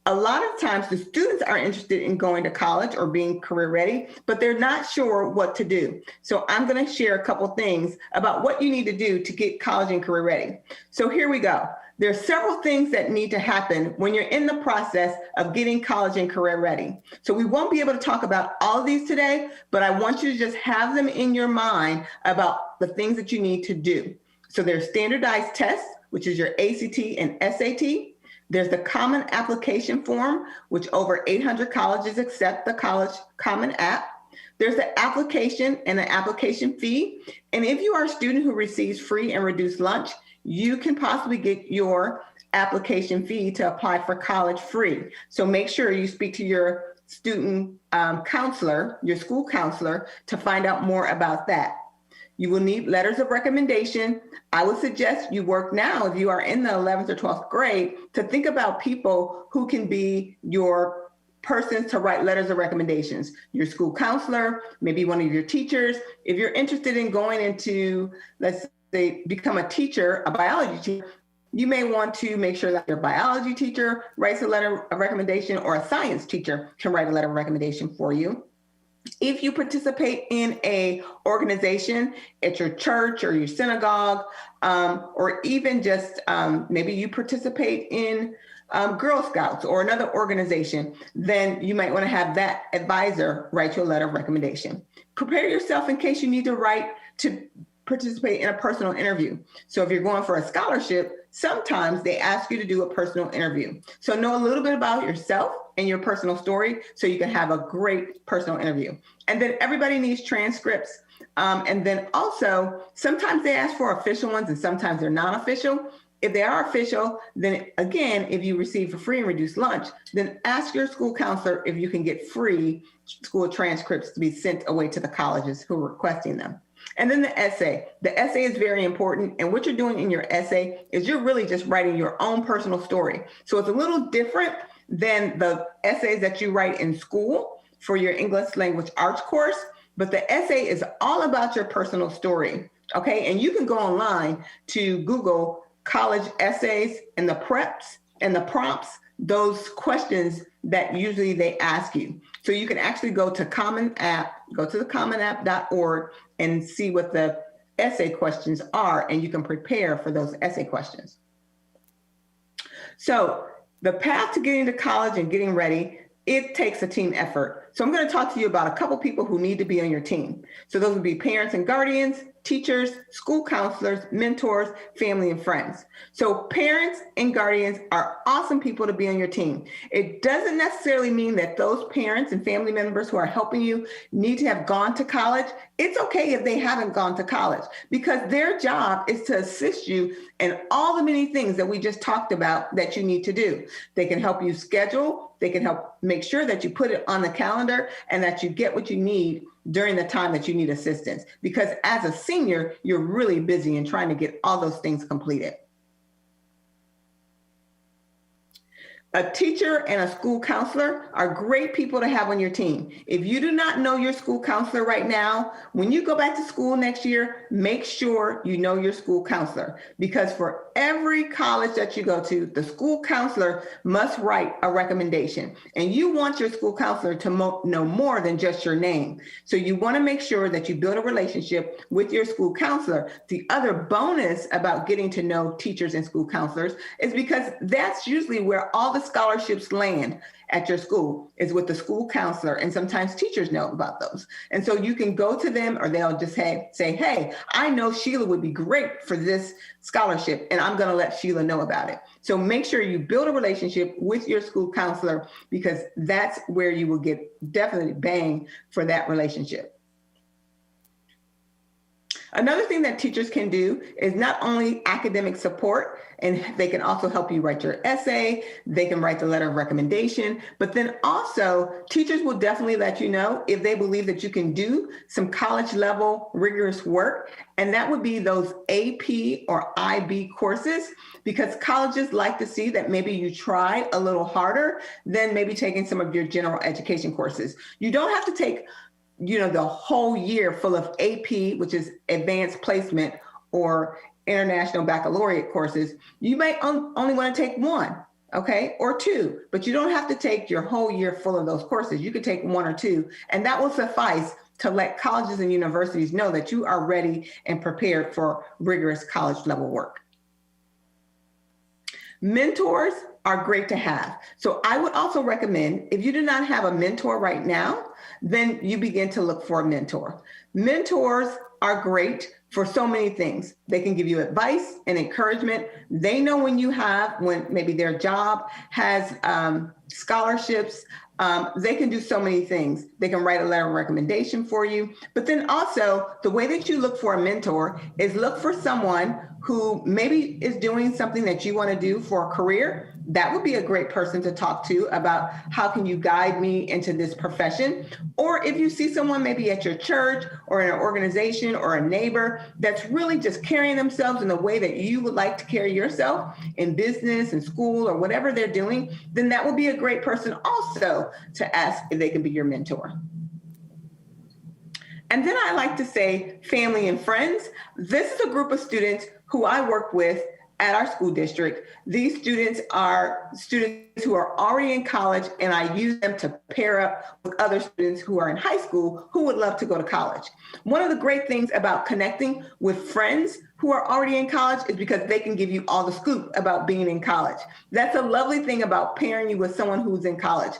A lot of times the students are interested in going to college or being career ready, but they're not sure what to do. So I'm going to share a couple things about what you need to do to get college and career ready. So here we go. There are several things that need to happen when you're in the process of getting college and career ready. So we won't be able to talk about all of these today, but I want you to just have them in your mind about the things that you need to do. So there's standardized tests, which is your ACT and SAT. There's the Common Application Form, which over 800 colleges accept the College Common App. There's the application and the application fee. And if you are a student who receives free and reduced lunch, you can possibly get your application fee to apply for college free. So make sure you speak to your student counselor, your school counselor, to find out more about that. You will need letters of recommendation. I would suggest you work now, if you are in the 11th or 12th grade, to think about people who can be your persons to write letters of recommendations. Your school counselor, maybe one of your teachers. If you're interested in going into, let's say, become a teacher, a biology teacher, you may want to make sure that your biology teacher writes a letter of recommendation, or a science teacher can write a letter of recommendation for you. If you participate in a organization at your church or your synagogue, or even just maybe you participate in Girl Scouts or another organization, then you might want to have that advisor write you a letter of recommendation. Prepare yourself in case you need to participate in a personal interview. So if you're going for a scholarship, sometimes they ask you to do a personal interview. So know a little bit about yourself and your personal story so you can have a great personal interview. And then everybody needs transcripts. And then also, sometimes they ask for official ones and sometimes they're non-official. If they are official, then again, if you receive a free and reduced lunch, then ask your school counselor if you can get free school transcripts to be sent away to the colleges who are requesting them. And then the essay. The essay is very important. And what you're doing in your essay is you're really just writing your own personal story. So it's a little different than the essays that you write in school for your English language arts course. But the essay is all about your personal story. Okay. And you can go online to Google college essays and the preps and the prompts, those questions that usually they ask you. So you can actually go to Common App, go to the commonapp.org and see what the essay questions are, and you can prepare for those essay questions. So the path to getting to college and getting ready, it takes a team effort. So I'm going to talk to you about a couple people who need to be on your team. So those would be parents and guardians, teachers, school counselors, mentors, family, and friends. So parents and guardians are awesome people to be on your team. It doesn't necessarily mean that those parents and family members who are helping you need to have gone to college. It's okay if they haven't gone to college, because their job is to assist you in all the many things that we just talked about that you need to do. They can help you schedule. They can help make sure that you put it on the calendar and that you get what you need during the time that you need assistance. Because as a senior, you're really busy in trying to get all those things completed. A teacher and a school counselor are great people to have on your team. If you do not know your school counselor right now, when you go back to school next year, make sure you know your school counselor, because for every college that you go to, the school counselor must write a recommendation, and you want your school counselor to know more than just your name. So you want to make sure that you build a relationship with your school counselor. The other bonus about getting to know teachers and school counselors is because that's usually where all the scholarships land at your school, is with the school counselor, and sometimes teachers know about those. And so you can go to them, or they'll just say, hey, I know Sheila would be great for this scholarship, and I'm going to let Sheila know about it. So make sure you build a relationship with your school counselor, because that's where you will get definitely bang for that relationship. Another thing that teachers can do is not only academic support, and they can also help you write your essay, they can write the letter of recommendation, but then also teachers will definitely let you know if they believe that you can do some college level rigorous work, and that would be those AP or IB courses, because colleges like to see that maybe you try a little harder than maybe taking some of your general education courses. You don't have to take the whole year full of AP, which is advanced placement or international baccalaureate courses. You may only want to take one, okay, or two, but you don't have to take your whole year full of those courses. You could take one or two, and that will suffice to let colleges and universities know that you are ready and prepared for rigorous college level work. Mentors are great to have. So I would also recommend, if you do not have a mentor right now, then you begin to look for a mentor. Mentors are great for so many things. They can give you advice and encouragement. They know when maybe their job has scholarships. They can do so many things. They can write a letter of recommendation for you. But then also, the way that you look for a mentor is look for someone who maybe is doing something that you want to do for a career. That would be a great person to talk to about how can you guide me into this profession. Or if you see someone maybe at your church or in an organization or a neighbor that's really just carrying themselves in the way that you would like to carry yourself in business and school or whatever they're doing, then that would be a great person also to ask if they can be your mentor. And then I like to say family and friends. This is a group of students who I work with at our school district. These students are students who are already in college, and I use them to pair up with other students who are in high school who would love to go to college. One of the great things about connecting with friends who are already in college is because they can give you all the scoop about being in college. That's a lovely thing about pairing you with someone who's in college.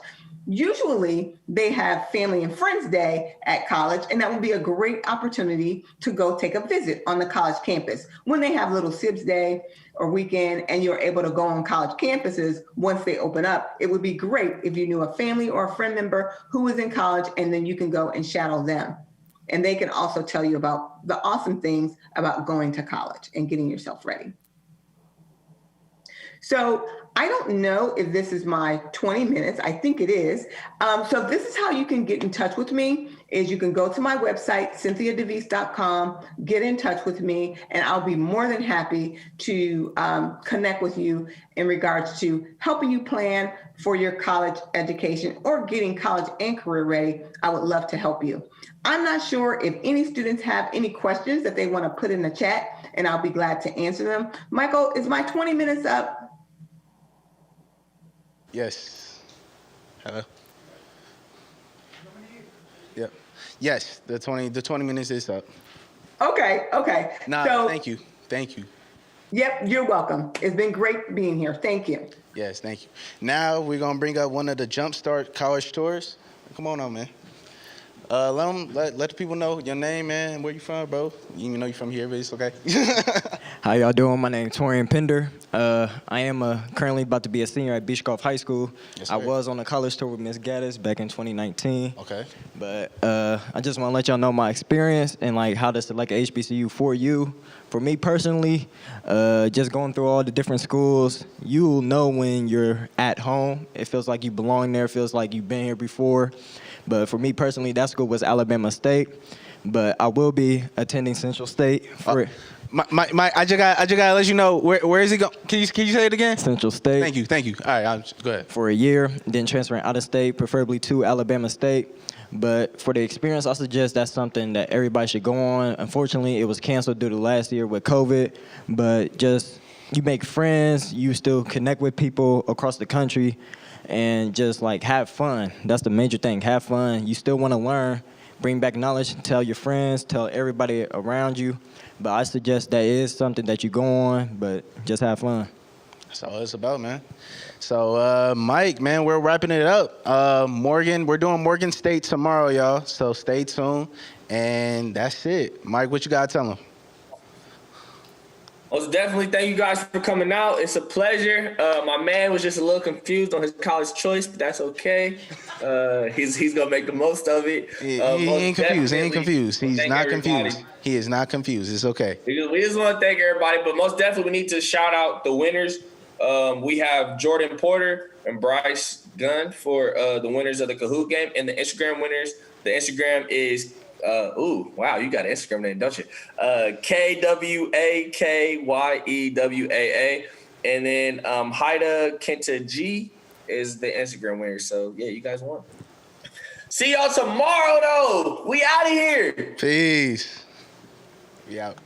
Usually they have family and friends day at college, and that would be a great opportunity to go take a visit on the college campus. When they have little SIBS day or weekend and you're able to go on college campuses once they open up, it would be great if you knew a family or a friend member who is in college, and then you can go and shadow them. And they can also tell you about the awesome things about going to college and getting yourself ready. So I don't know if this is my 20 minutes. I think it is. So this is how you can get in touch with me, is you can go to my website, cynthiadevis.com, get in touch with me, and I'll be more than happy to connect with you in regards to helping you plan for your college education or getting college and career ready. I would love to help you. I'm not sure if any students have any questions that they want to put in the chat, and I'll be glad to answer them. Michael, is my 20 minutes up? Yes. Hello. Yep. Yes, the 20 minutes is up. Okay. Nah, So, thank you. Yep, you're welcome. It's been great being here. Thank you. Yes, thank you. Now we're gonna bring up one of the Jumpstart College tours. Come on, man. Let the people know your name, man, where you from, bro. You even know you're from here, but it's okay. How y'all doing? My name's Torian Pender. I am currently about to be a senior at Beechcroft High School. Yes, I sir. was on a college tour with Miss Gaddis back in 2019. Okay. But I just want to let y'all know my experience and like how to select a HBCU for you. For me personally, just going through all the different schools, you'll know when you're at home. It feels like you belong there. It feels like you've been here before. But for me personally, that school was Alabama State. But I will be attending Central State for I just gotta let you know where is he going? Can you say it again? Central State. Thank you. All right, go ahead. For a year, then transferring out of state, preferably to Alabama State. But for the experience, I suggest that's something that everybody should go on. Unfortunately, it was canceled due to last year with COVID. But just you make friends, you still connect with people across the country, and just like have fun. That's the major thing. Have fun. You still want to learn. Bring back knowledge. Tell your friends. Tell everybody around you. But I suggest that is something that you go on, but just have fun. That's all it's about, man. So, Mike, man, we're wrapping it up. Morgan, we're doing Morgan State tomorrow, y'all. So stay tuned. And that's it. Mike, what you got to tell them? Most definitely, thank you guys for coming out. It's a pleasure. My man was just a little confused on his college choice, but that's okay. He's gonna make the most of it. He ain't confused. He's not everybody. confused. He is not confused. It's okay. We just want to thank everybody, but most definitely we need to shout out the winners. We have Jordan Porter and Bryce Gunn for the winners of the Kahoot game, and the Instagram winners. The Instagram is wow, you got an Instagram name, don't you? KWAKYEWAA. And then Haida Kenta G is the Instagram winner. So yeah, you guys won. See y'all tomorrow though. We out of here. Peace. We out.